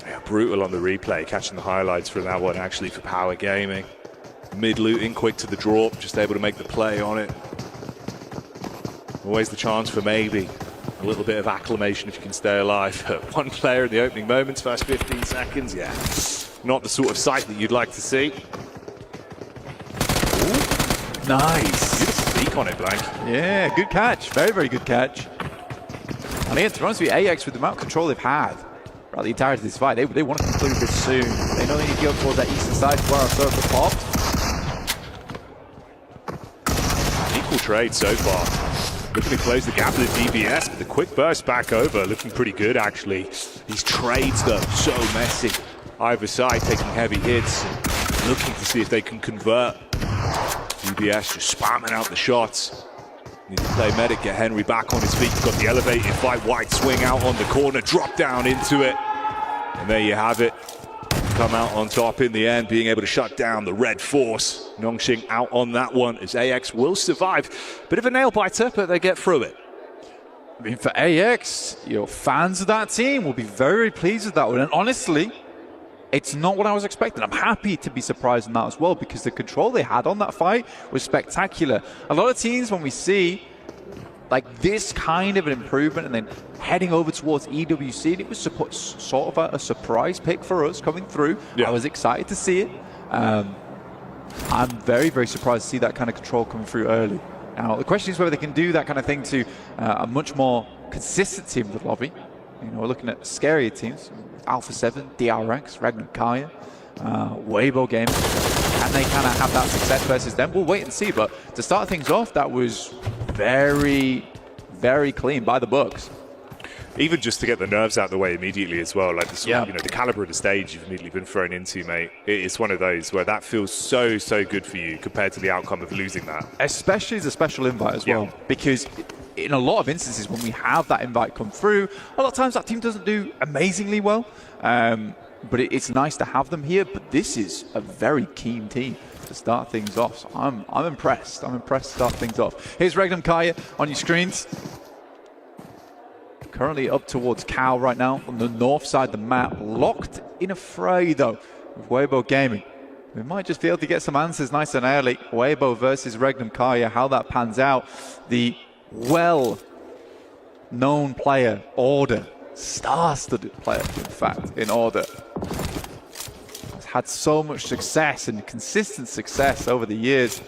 Yeah, brutal on the replay, catching the highlights from that one actually for Power Gaming. Mid-looting, quick to the drop, just able to make the play on it. Always the chance for maybe a little bit of acclamation if you can stay alive. One player in the opening moments, first 15 seconds, yeah. not the sort of sight that you'd like to see. Nice. Beautiful peek on it, Blank. Yeah, good catch. Very, very good catch. And again, to be honest with you, AX, with the amount of control they've had throughout the entirety of this fight, they want to conclude this soon. They know they need to go towards that eastern side where our circle popped. Equal trade so far. Looking to close the gap with the DBS, but the quick burst back over, looking pretty good actually. These trades though, so messy. Either side taking heavy hits, looking to see if they can convert. DBS just spamming out the shots. Need to play medic, get Henry back on his feet. Got the elevated fight, wide swing out on the corner, drop down into it. And there you have it. Come out on top in the end, being able to shut down the Red Force. Nongxing out on that one as AX will survive. Bit of a nail biter, but they get through it. I mean, for AX, fans of that team will be very, very pleased with that one. And honestly, it's not what I was expecting. I'm happy to be surprised in that as well, because the control they had on that fight was spectacular. A lot of teams, when we see like this kind of an improvement and then heading over towards EWC, it was sort of a surprise pick for us coming through. I was excited to see it. I'm very, very surprised to see that kind of control coming through early. Now, the question is whether they can do that kind of thing to a much more consistent team with Lobby. We're looking at scarier teams. Alpha 7, DRX, Ragnar Kaya, Weibo Gaming. Can they kind of have that success versus them? We'll wait and see. But to start things off, that was very, very clean by the books. Even just to get the nerves out of the way immediately as well, like the caliber of the stage you've immediately been thrown into, mate. It's one of those where that feels so good for you compared to the outcome of losing that. Especially as a special invite as well, because in a lot of instances when we have that invite come through, a lot of times that team doesn't do amazingly well, but it's nice to have them here. But this is a very keen team to start things off, so I'm impressed. I'm impressed to start things off. Here's Regnum Kaya on your screens. Currently up towards Cal right now on the north side of the map, locked in a fray though with Weibo Gaming. We might just be able to get some answers nice and early. Weibo versus Regnum Kaya, how that pans out. The well-known player, Order, star-studded player, in fact, in Order, has had so much success and consistent success over the years.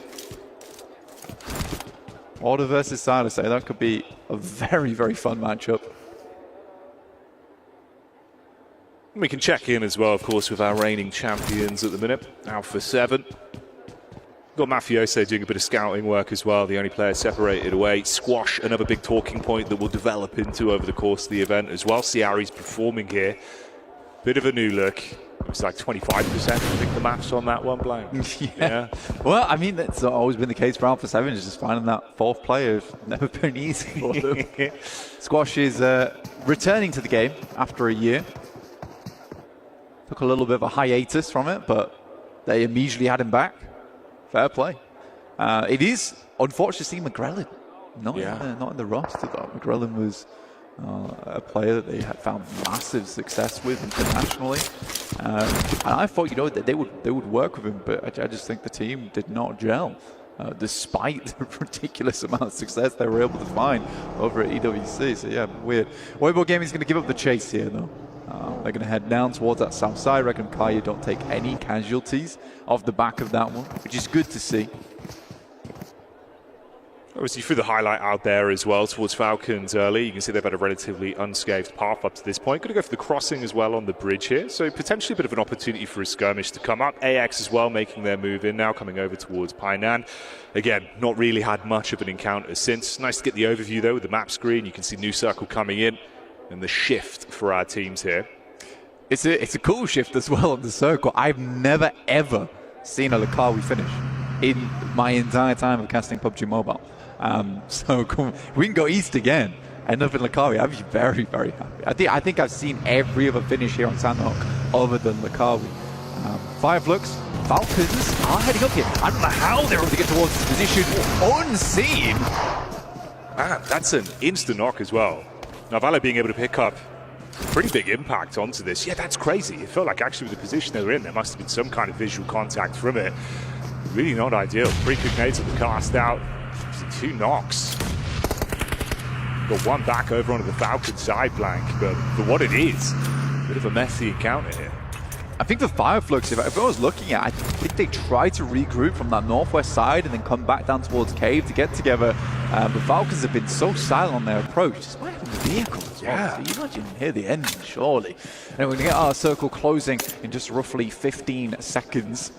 Order versus Silas, that could be a very, very fun matchup. We can check in as well, of course, with our reigning champions at the minute, Alpha 7. Got Mafioso doing a bit of scouting work as well, the only player separated away. Squash, another big talking point that we'll develop into over the course of the event as well. Ciari's performing here. Bit of a new look. It's like 25%, I think, the maths on that one, Blank. Yeah. Well, I mean, that's always been the case for Alpha 7, is just finding that fourth player. It's never been easy for them. Squash is returning to the game after a year. Took a little bit of a hiatus from it, but they immediately had him back. Fair play. It is unfortunate to see McGrellin not in the roster, though. McGrellin was a player that they had found massive success with internationally, and I thought that they would work with him, but I just think the team did not gel, despite the ridiculous amount of success they were able to find over at EWC. So yeah, weird. Weibo Gaming is going to give up the chase here, though. They're going to head down towards that south side. I reckon Kaya don't take any casualties off the back of that one, which is good to see. Obviously, threw the highlight out there as well towards Falcons early. You can see they've had a relatively unscathed path up to this point. Going to go for the crossing as well on the bridge here. So potentially a bit of an opportunity for a skirmish to come up. AX as well making their move in now, coming over towards Painan. Again, not really had much of an encounter since. Nice to get the overview though with the map screen. You can see New Circle coming in and the shift for our teams here. It's a cool shift as well on the circle. I've never ever seen a Lukawi finish in my entire time of casting PUBG Mobile. So we can go east again, end up in Lukawi. I'd be very, very happy. I think I've seen every other finish here on Sandhawk other than Lukawi. Five looks. Falcons are heading up here. I don't know how they're able to get towards this position unseen. Man, that's an instant knock as well. Now, Valo being able to pick up pretty big impact onto this. Yeah, that's crazy. It felt like actually with the position they were in, there must have been some kind of visual contact from it. Really not ideal. Three quick nades of the cast out. Two knocks. Got one back over onto the Falcon side, Blank, but for what it is, a bit of a messy encounter here. I think the Fireflux, if I was looking at it, I think they tried to regroup from that northwest side and then come back down towards Cave to get together. But Falcons have been so silent on their approach, despite having the vehicle as well. So you imagine hear the engine, surely. And we're going to get our circle closing in just roughly 15 seconds.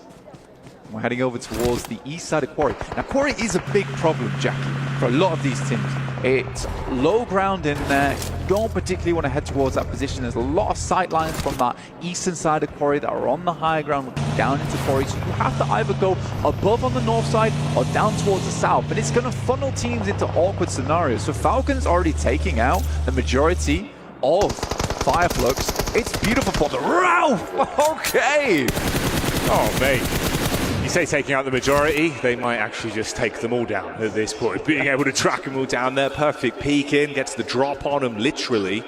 We're heading over towards the east side of Quarry. Now, Quarry is a big problem, Jackie, for a lot of these teams. It's low ground in there. You don't particularly want to head towards that position. There's a lot of sight lines from that eastern side of Quarry that are on the high ground looking down into Quarry. So you have to either go above on the north side or down towards the south. But it's going to funnel teams into awkward scenarios. So Falcons already taking out the majority of Fireflux. It's beautiful for the Ralph. Okay. Oh, mate. You say taking out the majority, they might actually just take them all down at this point. Being able to track them all down there, perfect peek in, gets the drop on them, literally.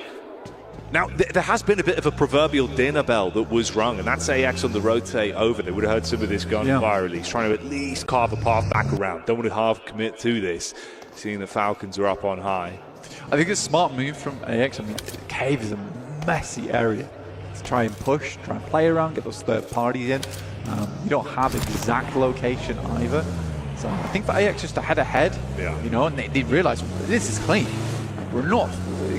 Now, there has been a bit of a proverbial dinner bell that was rung, and that's AX on the rotate over. They would have heard some of this gunfire release, trying to at least carve a path back around. Don't want to half commit to this, seeing the Falcons are up on high. I think it's a smart move from AX. I mean, Cave is a messy area to try and push, try and play around, get those third parties in. You don't have exact location either. So I think for AX just to head ahead, you know, and they realize this is clean. We're not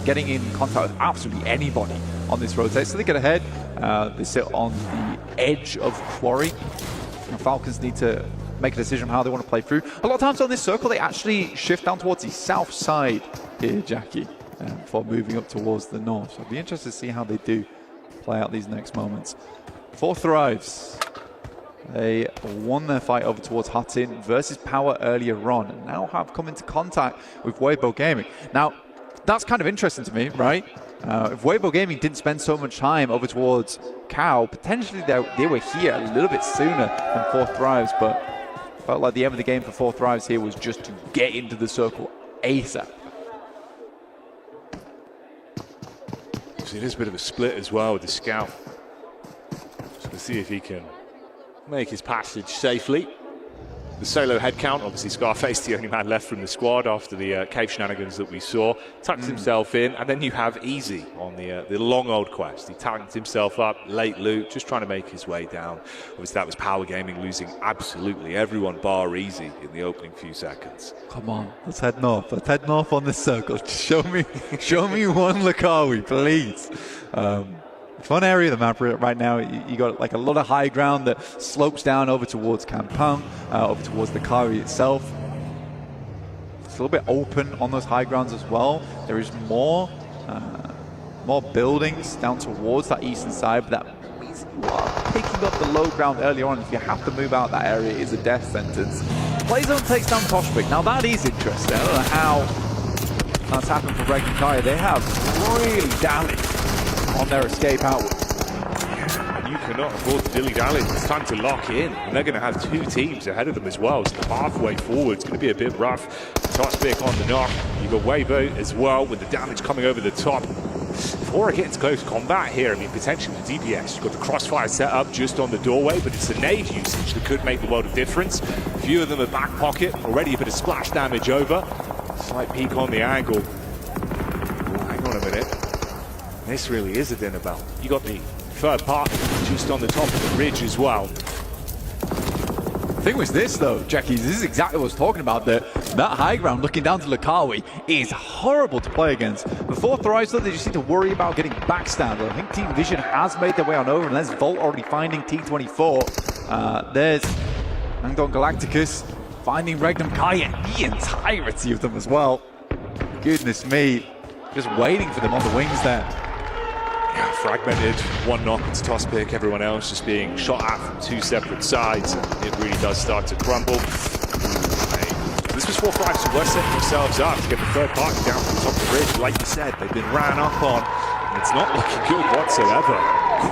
getting in contact with absolutely anybody on this rotate. So they get ahead. They sit on the edge of Quarry. And Falcons need to make a decision on how they want to play through. A lot of times on this circle, they actually shift down towards the south side here, Jackie, before moving up towards the north. So I'd be interested to see how they do play out these next moments. 4 Thrives. They won their fight over towards Hutton versus Power earlier on, and now have come into contact with Weibo Gaming. Now, that's kind of interesting to me, right? If Weibo Gaming didn't spend so much time over towards Cow, potentially they were here a little bit sooner than 4 Thrives, but felt like the end of the game for 4 Thrives here was just to get into the circle ASAP. So it is a bit of a split as well with the scout. Just to see if he can make his passage safely. The solo head count, obviously Scarface, the only man left from the squad after the cave shenanigans that we saw, tucks himself in, and then you have Easy on the long old quest. He tanked himself up, late loot, just trying to make his way down. Obviously that was Power Gaming losing absolutely everyone bar Easy in the opening few seconds. Come on, let's head north. Let's head north on this circle. Just show me one Lukawi, please. Fun area of the map right now. You got like a lot of high ground that slopes down over towards Kampung, over towards the Kari itself. It's a little bit open on those high grounds as well. There is more buildings down towards that eastern side, but that means you are picking up the low ground early on. If you have to move out that area, it is a death sentence. Playzone takes down Toshvik. Now that is interesting. I don't know how that's happened for Reg and Kaya. They have really damaged on their escape outward. And you cannot afford to dilly-dally. It's time to lock in. And they're going to have 2 teams ahead of them as well. So the pathway forward is going to be a bit rough. Toshvik on the knock. You've got Weibo as well with the damage coming over the top. Before it gets close combat here, I mean, potentially the DPS. You've got the crossfire set up just on the doorway, but it's the nade usage that could make the world of difference. A few of them are back pocket. Already a bit of splash damage over. Slight peek on the angle. Oh, hang on a minute. This really is a dinner bell. You got the third part just on the top of the ridge as well. The thing was this though, Jackie, this is exactly what I was talking about. That high ground looking down to Lukawi is horrible to play against. Before Thrives though, they just need to worry about getting backstabbed. I think Team Vision has made their way on over, and there's Volt already finding T24. There's Angdon Galacticus finding Regnum Kaya, the entirety of them as well. Goodness me, just waiting for them on the wings there. Yeah, fragmented, one knock into Toshvik, everyone else just being shot at from 2 separate sides, and it really does start to crumble. This was 4 Thrives who were setting themselves up to get the third party down from the top of the ridge. Like you said, they've been ran up on, and it's not looking good whatsoever.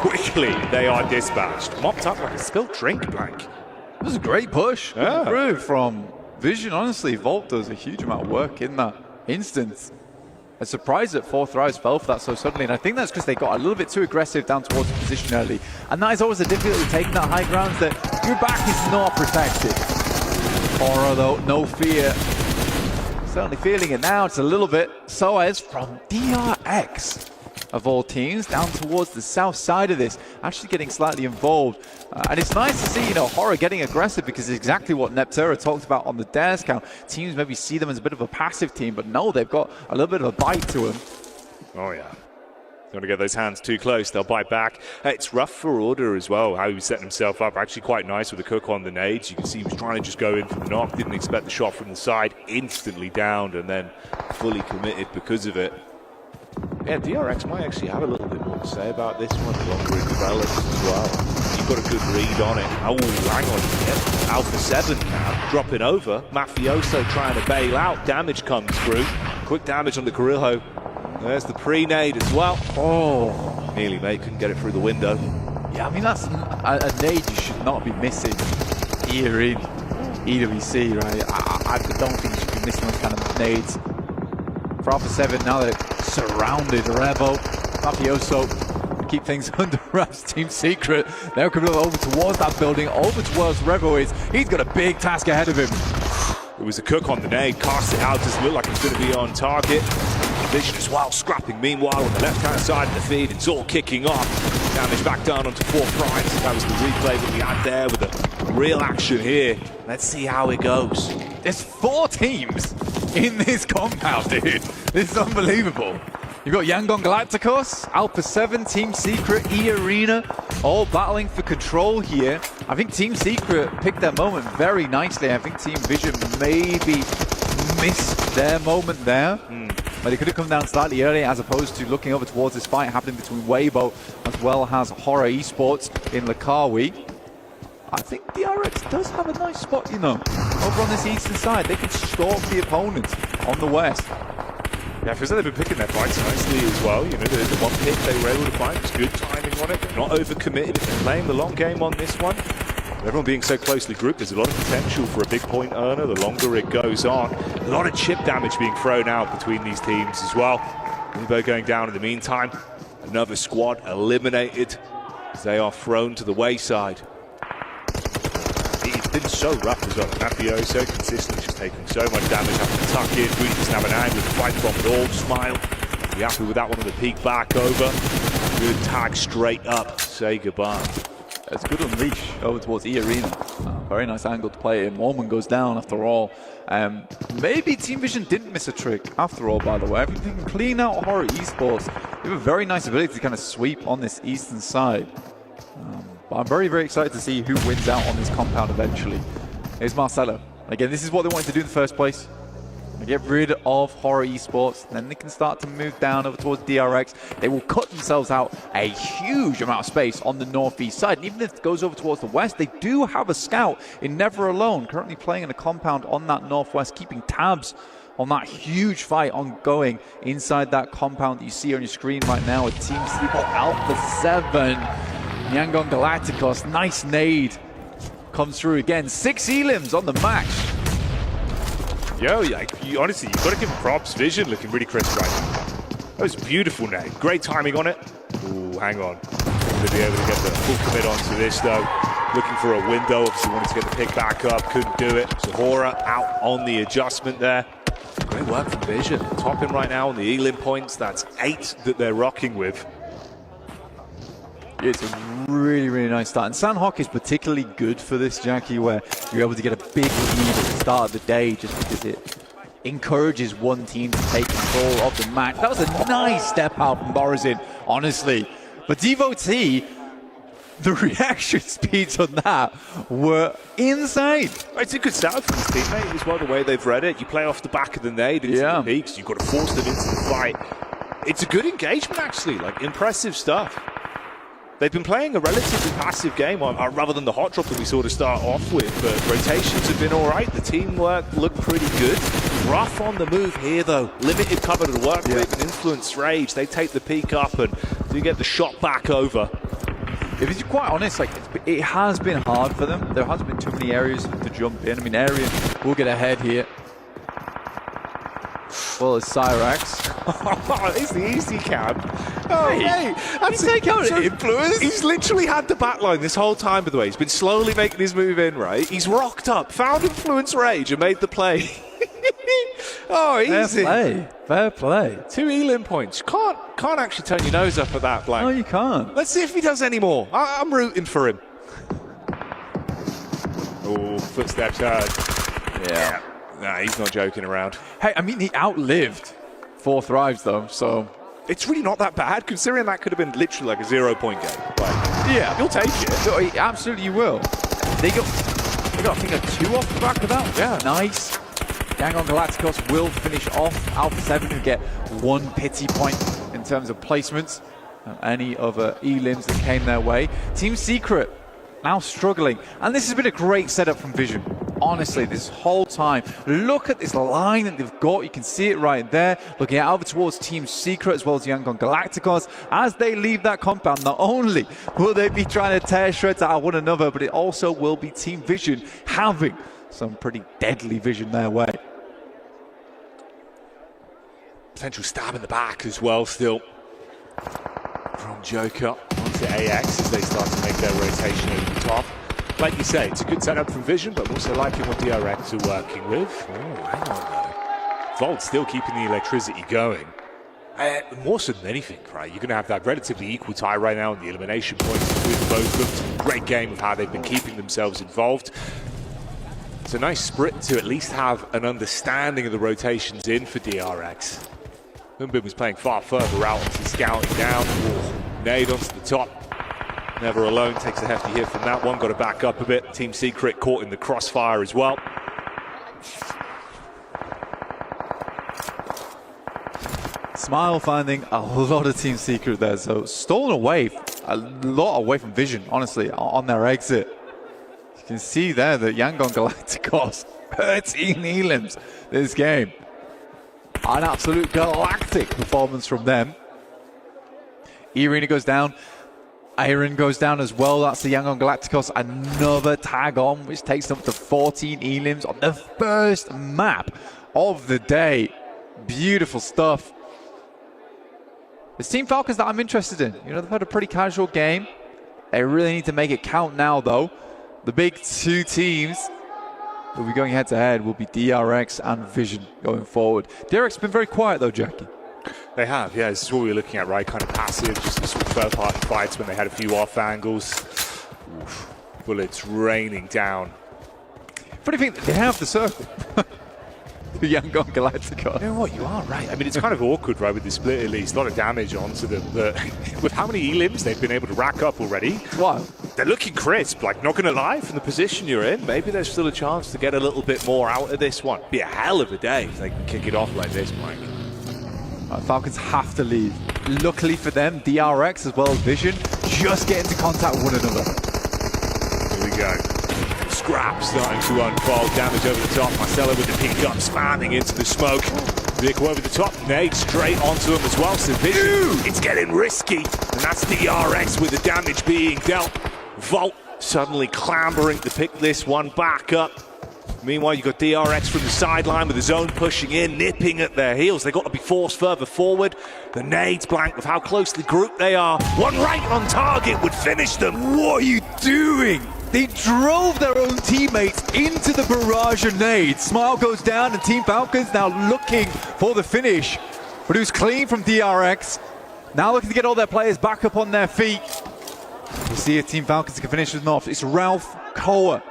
Quickly, they are dispatched. Mopped up like a spilt drink, Blank. It was a great push through from Vision. Honestly, Volt does a huge amount of work in that instance. I'm surprised that 4 Thrives fell for that so suddenly, and I think that's because they got a little bit too aggressive down towards the position early. And that is always the difficulty taking that high ground, that your back is not protected. Aura though, no fear. Certainly feeling it now, it's a little bit. Soaz from DRX. of all teams, down towards the south side of this, actually getting slightly involved. And it's nice to see, Horror getting aggressive, because it's exactly what Neptera talked about on the dares count. Teams maybe see them as a bit of a passive team, but no, they've got a little bit of a bite to them. Oh, yeah. Don't want to get those hands too close, they'll bite back. It's rough for Order as well, how he was setting himself up. Actually quite nice with the cook on the nades. You can see he was trying to just go in for the knock, didn't expect the shot from the side, instantly downed, and then fully committed because of it. Yeah, DRX might actually have a little bit more to say about this one, the longer it develops as well. You've got a good read on it. Oh, hang on. Yep. Alpha 7 now, dropping over. Mafioso trying to bail out. Damage comes through. Quick damage on the Carrillo. There's the pre-nade as well. Oh, nearly, mate. Couldn't get it through the window. Yeah, I mean, that's a nade you should not be missing here in EWC, right? I don't think you should be missing those kind of nades. For Alpha 7, now they're surrounded. Revo, Mafioso, keep things under wraps. Team Secret, they're coming over towards that building, over towards Revo is. He's got a big task ahead of him. It was a cook on the nade, cast it out, doesn't look like it's going to be on target. Vision as well, scrapping meanwhile on the left-hand side of the feed. It's all kicking off. Damage back down onto 4 primes. That was the replay that we had there with the real action here. Let's see how it goes. There's 4 teams in this compound, dude. This is unbelievable. You've got Yangon Galacticos, Alpha 7, Team Secret, E-Arena, all battling for control here. I think Team Secret picked their moment very nicely. I think Team Vision maybe missed their moment there. But it could have come down slightly earlier, as opposed to looking over towards this fight happening between Weibo as well as Horror Esports in Lakawi. I think DRX does have a nice spot, over on this eastern side. They can stalk the opponents on the west. Yeah, it feels like they've been picking their fights nicely as well. The one pick they were able to find was good timing on it. They're not overcommitted. They're playing the long game on this one. Everyone being so closely grouped, there's a lot of potential for a big point earner the longer it goes on. A lot of chip damage being thrown out between these teams as well. Weibo going down in the meantime. Another squad eliminated as they are thrown to the wayside. It's been so rough as well. Mafioso consistently just taking so much damage, having to tuck in. Really doesn't have an angle to fight from at all. Smile. Be happy with that one on the peak back over. Good tag straight up. Say goodbye. It's good unleash over towards E-Arena. Very nice angle to play in. Mormon goes down after all. Maybe Team Vision didn't miss a trick after all, by the way. If you can clean out Horror Esports, they have a very nice ability to kind of sweep on this eastern side. But I'm very, very excited to see who wins out on this compound eventually. Here's Marcelo. Again, this is what they wanted to do in the first place. Get rid of Horror Esports, then they can start to move down over towards DRX. They will cut themselves out a huge amount of space on the northeast side. And even if it goes over towards the west, they do have a scout in Never Alone, currently playing in a compound on that northwest, keeping tabs on that huge fight ongoing inside that compound that you see on your screen right now with Team Secret Alpha 7. Yangon Galacticos, nice nade comes through again. 6 elims on the match. Yo, honestly, you've got to give him props. Vision looking really crisp right now. That was beautiful nade. Great timing on it. Ooh, hang on. Going to be able to get the full commit onto this, though. Looking for a window. Obviously wanted to get the pick back up. Couldn't do it. Zahora out on the adjustment there. Great work from Vision. Topping right now on the elim points. That's 8 that they're rocking with. It's a really, really nice start. And Sandhawk is particularly good for this, Jackie, where you're able to get a big lead at the start of the day just because it encourages one team to take control of the match. That was a nice step out from Borizin, honestly. But Devotee, the reaction speeds on that were insane. It's a good setup for this teammate as well, the way they've read it. You play off the back of the nade into the peaks. You've got to force them into the fight. It's a good engagement, actually. Impressive stuff. They've been playing a relatively passive game, rather than the hot drop that we sort of start off with, but rotations have been all right. The teamwork looked pretty good. Rough on the move here, though. Limited cover to work with and influence Rage. They take the peak up and do get the shot back over. If it's quite honest, it has been hard for them. There hasn't been too many areas to jump in. I mean, Arian will get ahead here. Well, it's Cyrax. It's the easy cam. Oh, hey, that's take out influence. He's literally had the backline this whole time, by the way. He's been slowly making his move in, right? He's rocked up, found influence Rage, and made the play. Oh, easy. Fair play. 2 Elim points. Can't actually turn your nose up at that, Blank. No, you can't. Let's see if he does any more. I'm rooting for him. Oh, footsteps heard. Yeah. Nah, he's not joking around. Hey, I mean, he outlived 4 thrives, though, so... It's really not that bad, considering that could have been literally like a 0-point game. Like, yeah. You'll take it. No, absolutely you will. They got, I think, a 2 off the back of that. Yeah. Nice. Yangon Galacticos will finish off Alpha 7 who get 1 pity point in terms of placements. Any other elims that came their way. Team Secret now struggling. And this has been a great setup from Vision. Honestly, this whole time. Look at this line that they've got. You can see it right there. Looking out over towards Team Secret as well as Yangon Galacticos. As they leave that compound, not only will they be trying to tear shreds out of one another, but it also will be Team Vision having some pretty deadly vision their way. Potential stab in the back as well still. From Joker onto AX as they start to make their rotation over the top. Like you say, it's a good setup from Vision, but I'm also liking what DRX are working with. Oh, hang on though. Volt still keeping the electricity going. More so than anything, right? You're going to have that relatively equal tie right now in the elimination points between both of them. Great game of how they've been keeping themselves involved. It's a nice sprint to at least have an understanding of the rotations in for DRX. Humbin was playing far further out, obviously scouting down. Nade onto the top. Never alone, takes a hefty hit from that one. Got to back up a bit. Team Secret caught in the crossfire as well. Smile finding a lot of Team Secret there, so stolen away, a lot away from Vision, honestly, on their exit. You can see there that Yangon Galacticos, 13 elims this game. An absolute galactic performance from them. Irina goes down. Iron goes down as well. That's the Yangon Galacticos. Another tag on, which takes them up to 14 elims on the first map of the day. Beautiful stuff. It's Team Falcons that I'm interested in. You know, they've had a pretty casual game. They really need to make it count now, though. The big 2 teams that will be going head-to-head will be DRX and Vision going forward. DRX has been very quiet, though, Jackie. They have, yeah. This is what we were looking at, right? Kind of passive, just the third-party fights when they had a few off angles. Oof. Bullets raining down. Funny thing, they have the circle. The Yangon Galacticos. You know what? You are right. I mean, it's kind of awkward, right, with the split at least. A lot of damage onto them. But with how many elims they've been able to rack up already. Wow. They're looking crisp. Like, not going to lie, from the position you're in, maybe there's still a chance to get a little bit more out of this one. Be a hell of a day if they can kick it off like this, Mike. Falcons have to leave. Luckily for them, DRX as well as Vision just get into contact with one another. Here we go. Scrap starting to unfold. Damage over the top. Marcelo with the pick up, spamming into the smoke. Vehicle over the top. Nade straight onto him as well. So Vision, it's getting risky. And that's DRX with the damage being dealt. Volt suddenly clambering to pick this one back up. Meanwhile, you've got DRX from the sideline with his own pushing in, nipping at their heels. They've got to be forced further forward. The nades blank with how closely grouped they are. One right on target would finish them. What are you doing? They drove their own teammates into the barrage of nades. Smile goes down and Team Falcons now looking for the finish. But it was clean from DRX. Now looking to get all their players back up on their feet. We'll see if Team Falcons can finish them off. It's Ralph Koa,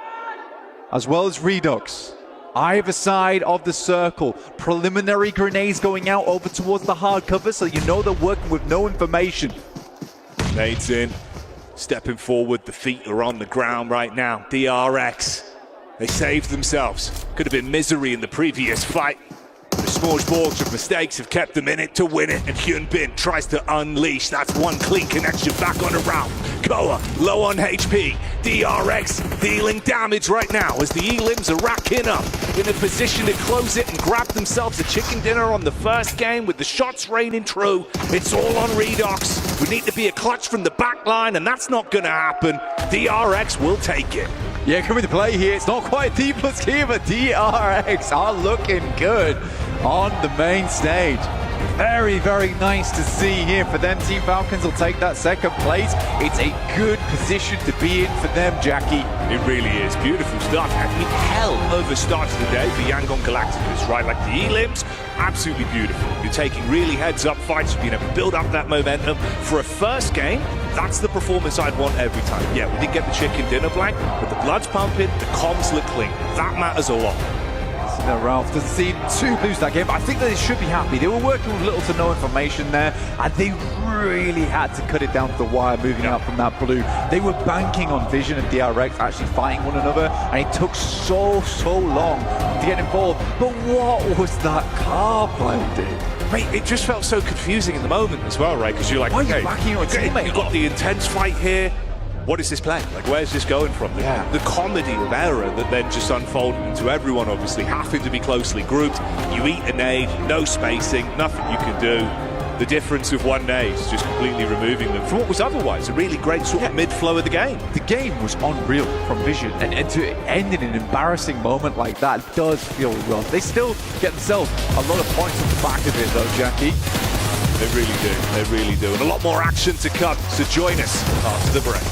as well as Redux. Either side of the circle. Preliminary grenades going out over towards the hard cover, so you know they're working with no information. Nades in. Stepping forward, the feet are on the ground right now. DRX, they saved themselves. Could have been misery in the previous fight. The smorgasbord of mistakes have kept them in it to win it, and Hyunbin tries to unleash. That's one clean connection back on a round. Koa, low on HP. DRX dealing damage right now as the elims are racking up. In a position to close it and grab themselves a chicken dinner on the first game with the shots raining true. It's all on Redux. We need to be a clutch from the back line, and that's not going to happen. DRX will take it. Yeah, coming to play here. It's not quite D plus Q, but DRX are looking good on the main stage. Very, very nice to see here for them. Team Falcons will take that second place. It's a good position to be in for them, Jackie. It really is. Beautiful start. I mean, hell of a start to the day for Yangon Galacticus, right? Like the E-limbs, absolutely beautiful. You're taking really heads-up fights. You've been able to build up that momentum. For a first game, that's the performance I'd want every time. Yeah, we didn't get the chicken dinner blank, but the blood's pumping, the comms look clean. That matters a lot. No, Ralph doesn't seem to lose that game, but I think that they should be happy. They were working with little to no information there, and they really had to cut it down to the wire moving out from that blue. They were banking on Vision and DRX actually fighting one another, and it took so long to get involved. But what was that car blinding? Mate, it just felt so confusing in the moment as well, right? Because you're like, why are you backing your teammate? You've got the intense fight here. What is this playing? Like, where's this going from? The comedy of error that then just unfolded into everyone, obviously, having to be closely grouped. You eat a nade, no spacing, nothing you can do. The difference of one nade is just completely removing them from what was otherwise a really great sort of mid-flow of the game. The game was unreal from Vision, and to end in an embarrassing moment like that does feel rough. They still get themselves a lot of points on the back of it, though, Jackie. They really do. They really do. And a lot more action to come. So join us after the break.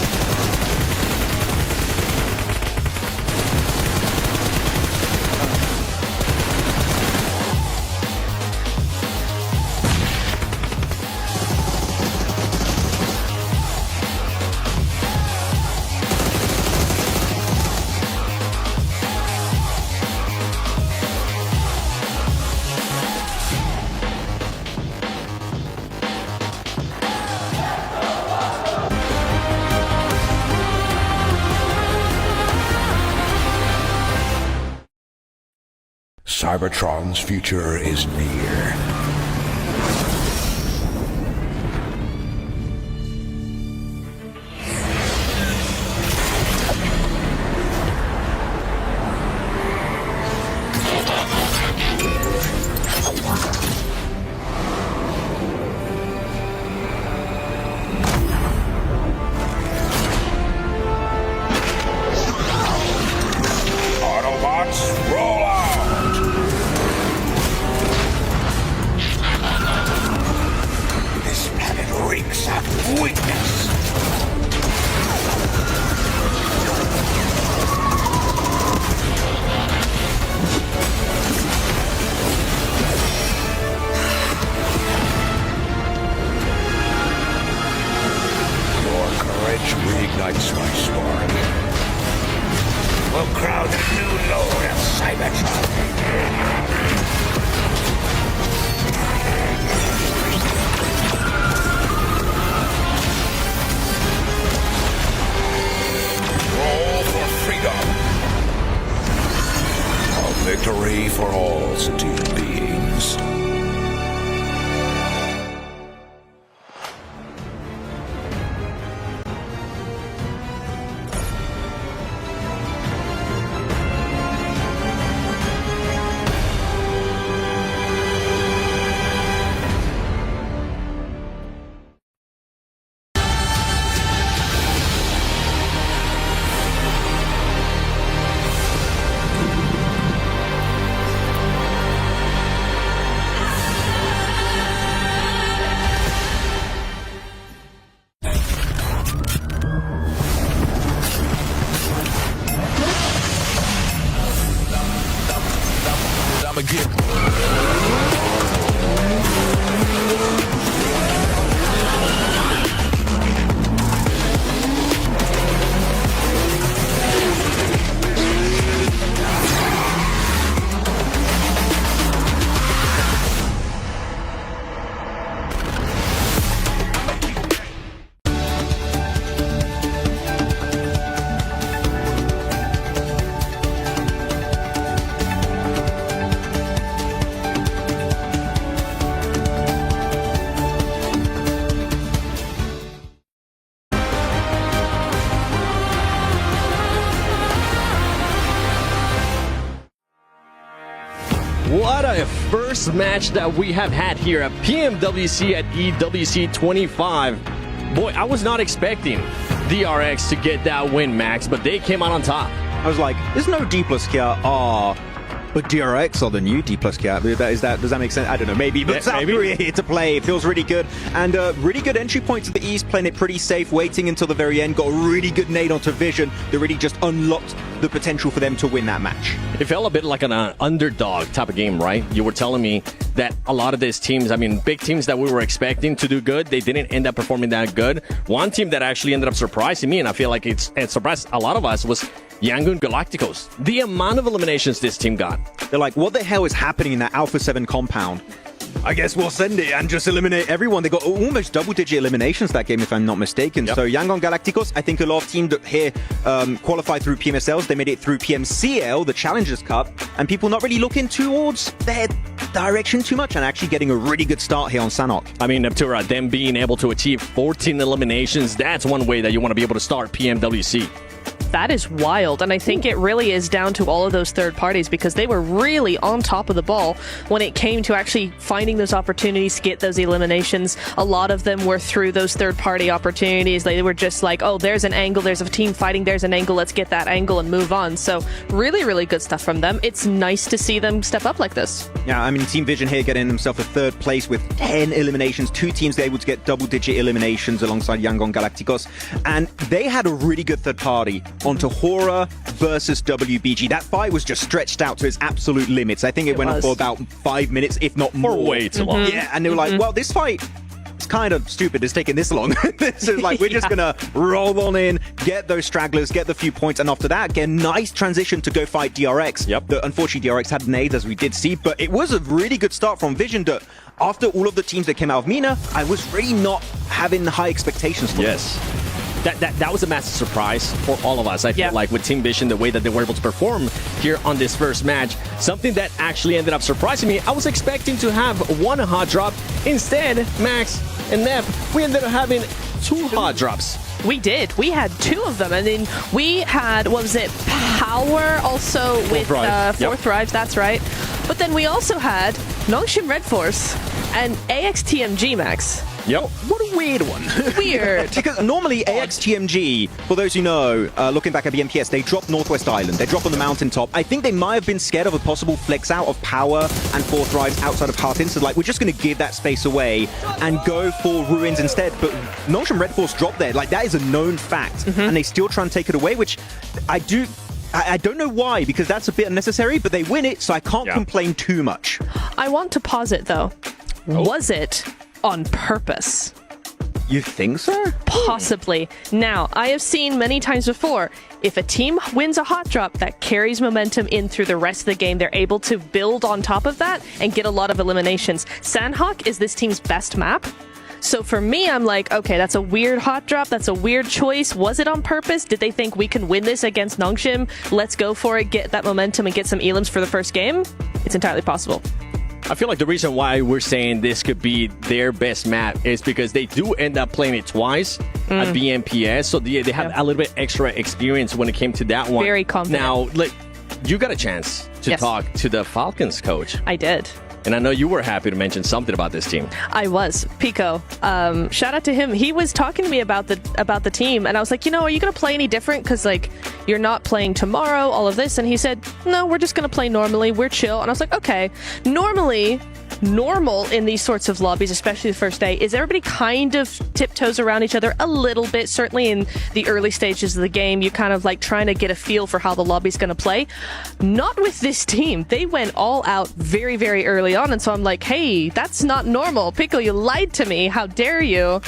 Cybertron's future is near. Autobots, roll out! Reeks of weakness. Your courage reignites my spark. We'll crowd a new load of Cybertron. Victory for all sentient beings. What a first match that we have had here at PMWC at EWC 25. Boy, I was not expecting DRX to get that win, Max, but they came out on top. I was like, there's no D+ here. But DRX are the new D plus cap. Does that make sense? I don't know, maybe. But South Korea here to play. It feels really good. And really good entry point to the East, playing it pretty safe, waiting until the very end. Got a really good nade onto Vision that really just unlocked the potential for them to win that match. It felt a bit like an underdog type of game, right? You were telling me that a lot of these teams, I mean, big teams that we were expecting to do good, they didn't end up performing that good. One team that actually ended up surprising me, and I feel like it surprised a lot of us, was Yangon Galacticos. The amount of eliminations this team got. They're like, what the hell is happening in that Alpha 7 compound? I guess we'll send it and just eliminate everyone. They got almost double-digit eliminations that game, if I'm not mistaken. Yep. So Yangon Galacticos, I think a lot of teams here qualified through PMSLs. They made it through PMCL, the Challengers Cup, and people not really looking towards their direction too much and actually getting a really good start here on Sanhok. I mean, Neptura, them being able to achieve 14 eliminations, that's one way that you want to be able to start PMWC. That is wild, and I think it really is down to all of those third parties because they were really on top of the ball when it came to actually finding those opportunities to get those eliminations. A lot of them were through those third-party opportunities. They were just like, oh, there's an angle, there's a team fighting, there's an angle, let's get that angle and move on. So really, really good stuff from them. It's nice to see them step up like this. Yeah, I mean, Team Vision here getting themselves a third place with 10 eliminations. Two teams able to get double-digit eliminations alongside Yangon Galacticos, and they had a really good third party onto Hora versus WBG. That fight was just stretched out to its absolute limits. I think it went on for about 5 minutes, if not more. For way too long. Yeah, and they were like, well, this fight is kind of stupid. It's taking this long. So like, we're just going to roll on in, get those stragglers, get the few points, and after that, get a nice transition to go fight DRX. Yep. Unfortunately, DRX had nades, as we did see, but it was a really good start from Vision that after all of the teams that came out of MENA, I was really not having high expectations for Yes. That was a massive surprise for all of us. I feel like with Team Vision, the way that they were able to perform here on this first match, something that actually ended up surprising me. I was expecting to have one hot drop. Instead, Max and Nep, we ended up having two hot drops. We did. We had two of them. And then we had, what was it, Power also with Fourth Thrives, that's right. But then we also had Nongshim Red Force and AXTMG, Max. Yep. What a weird one. Weird. Because normally AXTMG, for those who know, looking back at BMPS, they drop Northwest Island. They drop on the mountaintop. I think they might have been scared of a possible flex out of Power and Fourth Thrives outside of Heartin. So like, we're just going to give that space away and go for Ruins instead. But Nongshim Red Force dropped there. Like, that is a known fact. And they still try and take it away, which I don't know why, because that's a bit unnecessary, but they win it, so I can't complain too much. I want to pause it, though. Was it on purpose? You think so? Possibly. Now, I have seen many times before, if a team wins a hot drop, that carries momentum in through the rest of the game. They're able to build on top of that and get a lot of eliminations. Sanhok is this team's best map. So for me, I'm like, okay, that's a weird hot drop. That's a weird choice. Was it on purpose? Did they think we can win this against Nongshim? Let's go for it, get that momentum, and get some elims for the first game? It's entirely possible. I feel like the reason why we're saying this could be their best map is because they do end up playing it twice at BMPS, so they have a little bit extra experience when it came to that one. Very confident. Now, like, you got a chance to talk to the Falcons coach. I did. And I know you were happy to mention something about this team. I was. Pico. Shout out to him. He was talking to me about the team, and I was like, are you going to play any different? Because, like, you're not playing tomorrow, all of this. And he said, no, we're just going to play normally. We're chill. And I was like, okay. Normal in these sorts of lobbies, especially the first day, is everybody kind of tiptoes around each other a little bit. Certainly in the early stages of the game, you kind of like trying to get a feel for how the lobby's going to play. Not with this team. They went all out very, very early on. And so I'm like, hey, that's not normal. Pico, you lied to me. How dare you?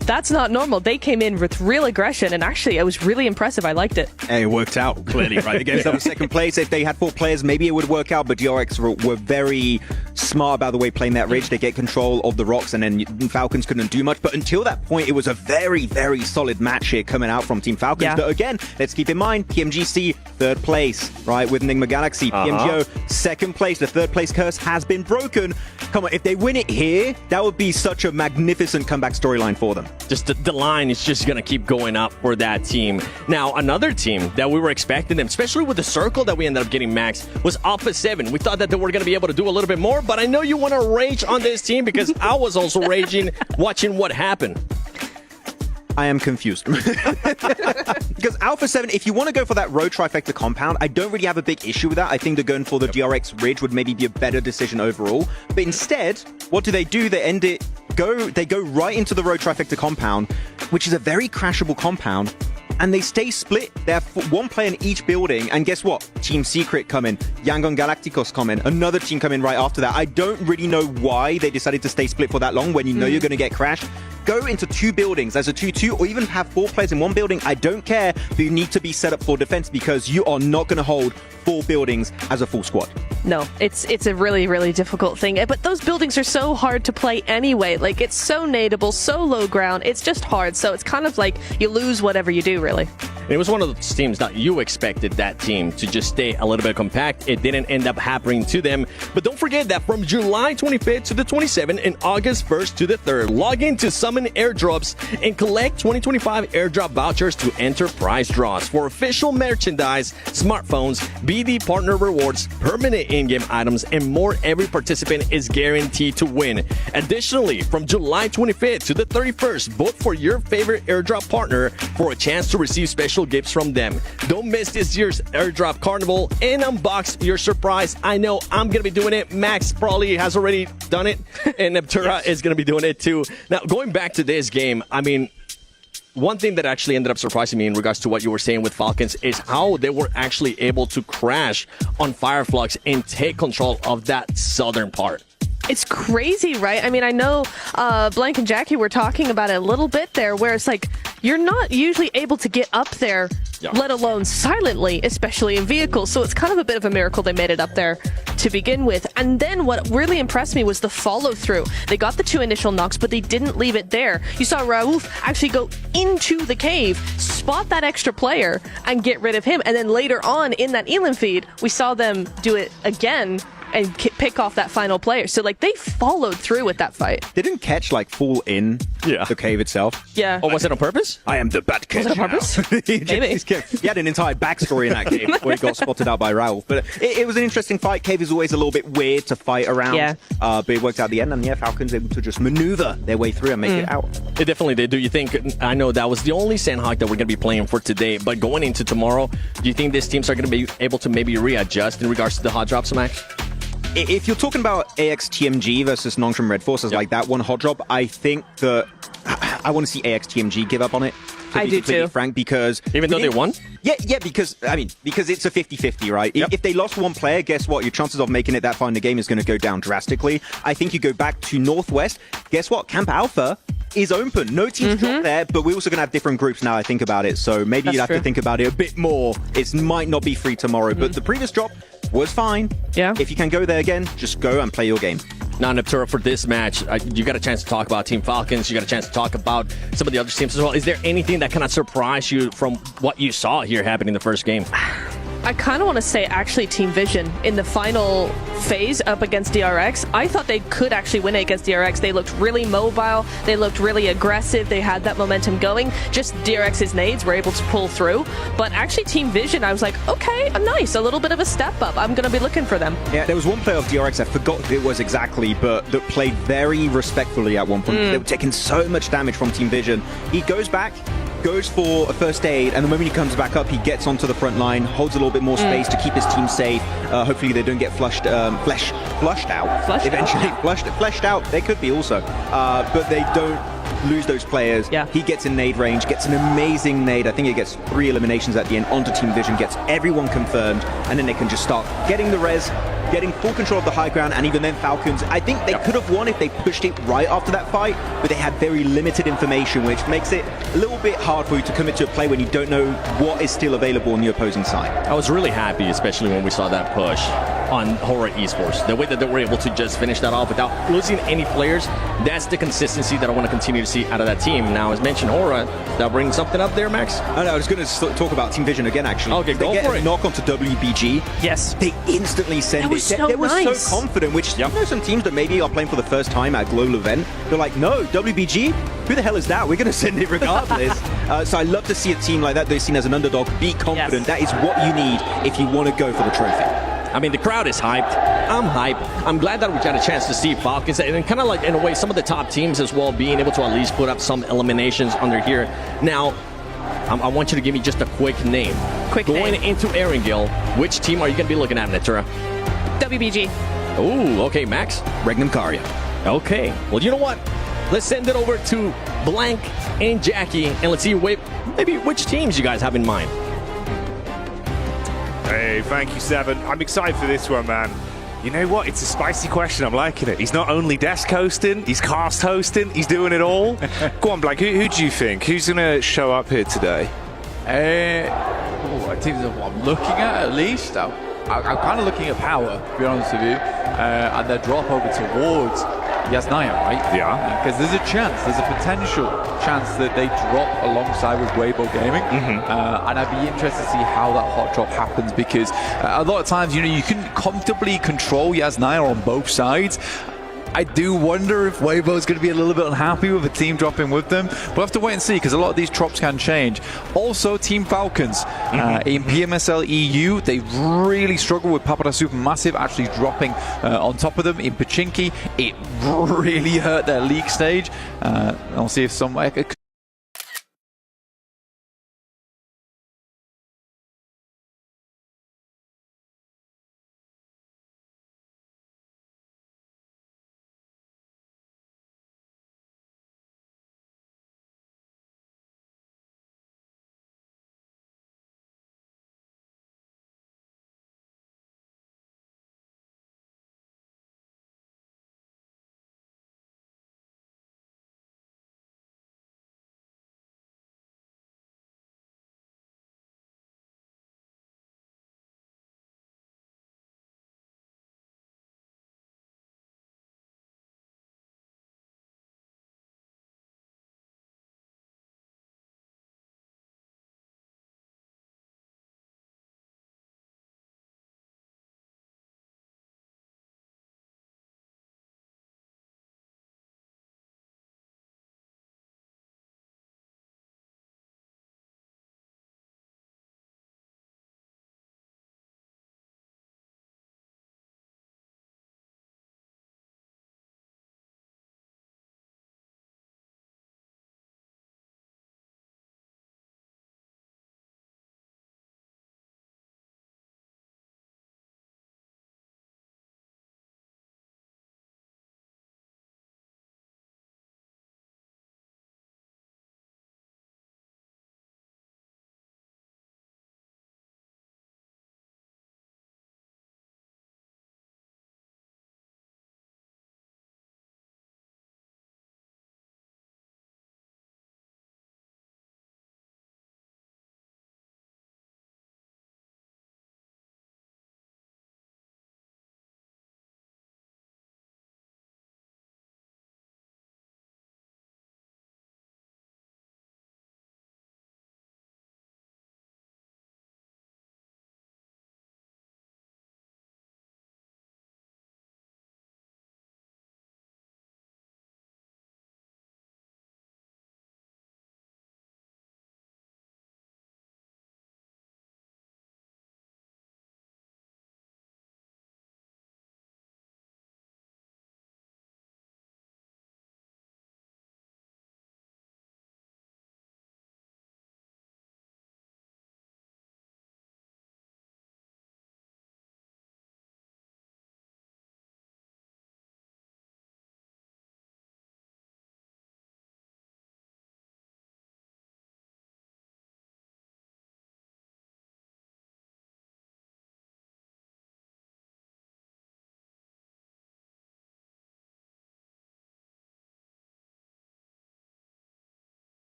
That's not normal. They came in with real aggression, and actually, it was really impressive. I liked it. And it worked out, clearly, right? They gave themselves second place. If they had 4 players, maybe it would work out, but DRX were very smart about the way playing that ridge. They get control of the rocks, and then Falcons couldn't do much. But until that point, it was a very, very solid match here coming out from Team Falcons. But again, let's keep in mind, PMGC, 3rd place, right, with Enigma Galaxy. PMGO, 2nd place. The 3rd place curse has been broken. Come on, if they win it here, that would be such a magnificent comeback storyline for them. Just the line is just going to keep going up for that team. Now, another team that we were expecting them, especially with the circle that we ended up getting, Max, was Alpha 7. We thought that they were going to be able to do a little bit more, but I know you want to rage on this team because I was also raging watching what happened. I am confused. Because Alpha 7, if you want to go for that road trifecta compound, I don't really have a big issue with that. I think that going for the DRX Ridge would maybe be a better decision overall. But instead, what do? They go right into the road trifecta compound, which is a very crashable compound. And they stay split. They have one player in each building. And guess what? Team Secret come in. Yangon Galacticos come in. Another team come in right after that. I don't really know why they decided to stay split for that long when you know you're going to get crashed. Go into 2 buildings as a 2-2 or even have 4 players in one building. I don't care, but you need to be set up for defense because you are not going to hold 4 buildings as a full squad. No, it's a really, really difficult thing. But those buildings are so hard to play anyway. Like, it's so nadeable, so low ground. It's just hard. So it's kind of like you lose whatever you do, really. It was one of those teams that you expected that team to just stay a little bit compact. It didn't end up happening to them. But don't forget that from July 25th to the 27th and August 1st to the 3rd, log into Summon Airdrops and collect 2025 airdrop vouchers to enter prize draws for official merchandise, smartphones, BD partner rewards, permanent in-game items, and more. Every participant is guaranteed to win. Additionally, from July 25th to the 31st, vote for your favorite airdrop partner for a chance to receive special gifts from them. Don't miss this year's airdrop carnival and unbox your surprise. I know I'm going to be doing it. Max probably has already done it, and Neptura is going to be doing it too. Now, going back to this game, I mean, one thing that actually ended up surprising me in regards to what you were saying with Falcons is how they were actually able to crash on Fireflux and take control of that southern part. It's crazy, right? I mean, I know Blank and Jackie were talking about it a little bit there, where it's like, you're not usually able to get up there, let alone silently, especially in vehicles. So it's kind of a bit of a miracle they made it up there to begin with. And then what really impressed me was the follow-through. They got the 2 initial knocks, but they didn't leave it there. You saw Raouf actually go into the cave, spot that extra player, and get rid of him. And then later on in that Elim feed, we saw them do it again and pick off that final player. So, like, they followed through with that fight. They didn't catch, like, full in the cave itself. Yeah. Oh, was it on purpose? I am the bad kid. Was it on purpose? He had an entire backstory in that cave where he got spotted out by Raoul. But it was an interesting fight. Cave is always a little bit weird to fight around. Yeah. But it worked out at the end. And, Falcons able to just maneuver their way through and make it out. It definitely did. Do you think, I know that was the only Sandhawk that we're going to be playing for today, but going into tomorrow, do you think these teams are going to be able to maybe readjust in regards to the hot drops, Max? If you're talking about AXTMG versus Nongtrim Red Forces, like that one hot drop, I think that I want to see AXTMG give up on it. I do too. Frank, because even though they won? Yeah, because it's a 50-50, right? Yep. If they lost one player, guess what? Your chances of making it that far in the game is going to go down drastically. I think you go back to Northwest. Guess what? Camp Alpha is open. No teams dropped there, but we're also going to have different groups now I think about it. So maybe you'd have to think about it a bit more. It might not be free tomorrow, but the previous drop was fine. Yeah. If you can go there again, just go and play your game. Now, Neptura, for this match, you got a chance to talk about Team Falcons. You got a chance to talk about some of the other teams as well. Is there anything that kind of surprised you from what you saw here happen in the first game? I kind of want to say actually Team Vision in the final phase up against DRX. I thought they could actually win it against DRX. They looked really mobile. They looked really aggressive. They had that momentum going. Just DRX's nades were able to pull through. But actually Team Vision, I was like, okay, nice. A little bit of a step up. I'm going to be looking for them. Yeah, there was one player of DRX, I forgot who it was exactly, but that played very respectfully at one point. They were taking so much damage from Team Vision. He goes back, goes for a first aid, and the moment he comes back up, he gets onto the front line, holds a little bit more space to keep his team safe. Hopefully they don't get fleshed out. Fleshed out, they could be also. But they don't lose those players. Yeah. He gets in nade range, gets an amazing nade. I think he gets 3 eliminations at the end onto Team Vision, gets everyone confirmed, and then they can just start getting the res, getting full control of the high ground, and even then Falcons, I think they could have won if they pushed it right after that fight, but they had very limited information, which makes it a little bit hard for you to commit to a play when you don't know what is still available on the opposing side. I was really happy, especially when we saw that push on Horror Esports. The way that they were able to just finish that off without losing any players, that's the consistency that I want to continue to see out of that team. Now, as mentioned, Horror, that brings something up there, Max? Oh, no, I was going to talk about Team Vision again, actually. Okay, go for it. Knock onto WBG. Yes. They instantly send it. So they were nice. so confident, which you know some teams that maybe are playing for the first time at a global event, they're like, no, WBG? Who the hell is that? We're going to send it regardless. So I love to see a team like that. They're seen as an underdog. Be confident. That is what you need if you want to go for the trophy. I mean, the crowd is hyped. I'm hyped. I'm glad that we got a chance to see Falcons, and kind of like, in a way, some of the top teams as well being able to at least put up some eliminations under here. Now, I want you to give me just a quick name. Going into Erangel, which team are you going to be looking at, Natura? WBG. Ooh, okay, Max. Regnum Karya. Okay. Well, you know what? Let's send it over to Blank and Jackie, and let's see maybe which teams you guys have in mind. Hey, thank you, Seven. I'm excited for this one, man. You know what? It's a spicy question. I'm liking it. He's not only desk hosting, he's cast hosting, he's doing it all. Go on, Blank. Who do you think? Who's going to show up here today? In terms of what I'm looking at least, I'm kind of looking at Power, to be honest with you, and their drop over towards Yasnaya, right? Yeah. Because there's a potential chance that they drop alongside with Weibo Gaming, and I'd be interested to see how that hot drop happens, because a lot of times, you know, you can comfortably control Yasnaya on both sides. I do wonder if Weibo is going to be a little bit unhappy with a team dropping with them. We'll have to wait and see, because a lot of these drops can change. Also, Team Falcons in PMSL EU, they really struggle with Papada Supermassive actually dropping on top of them. In Pachinki, it really hurt their league stage. I'll see if some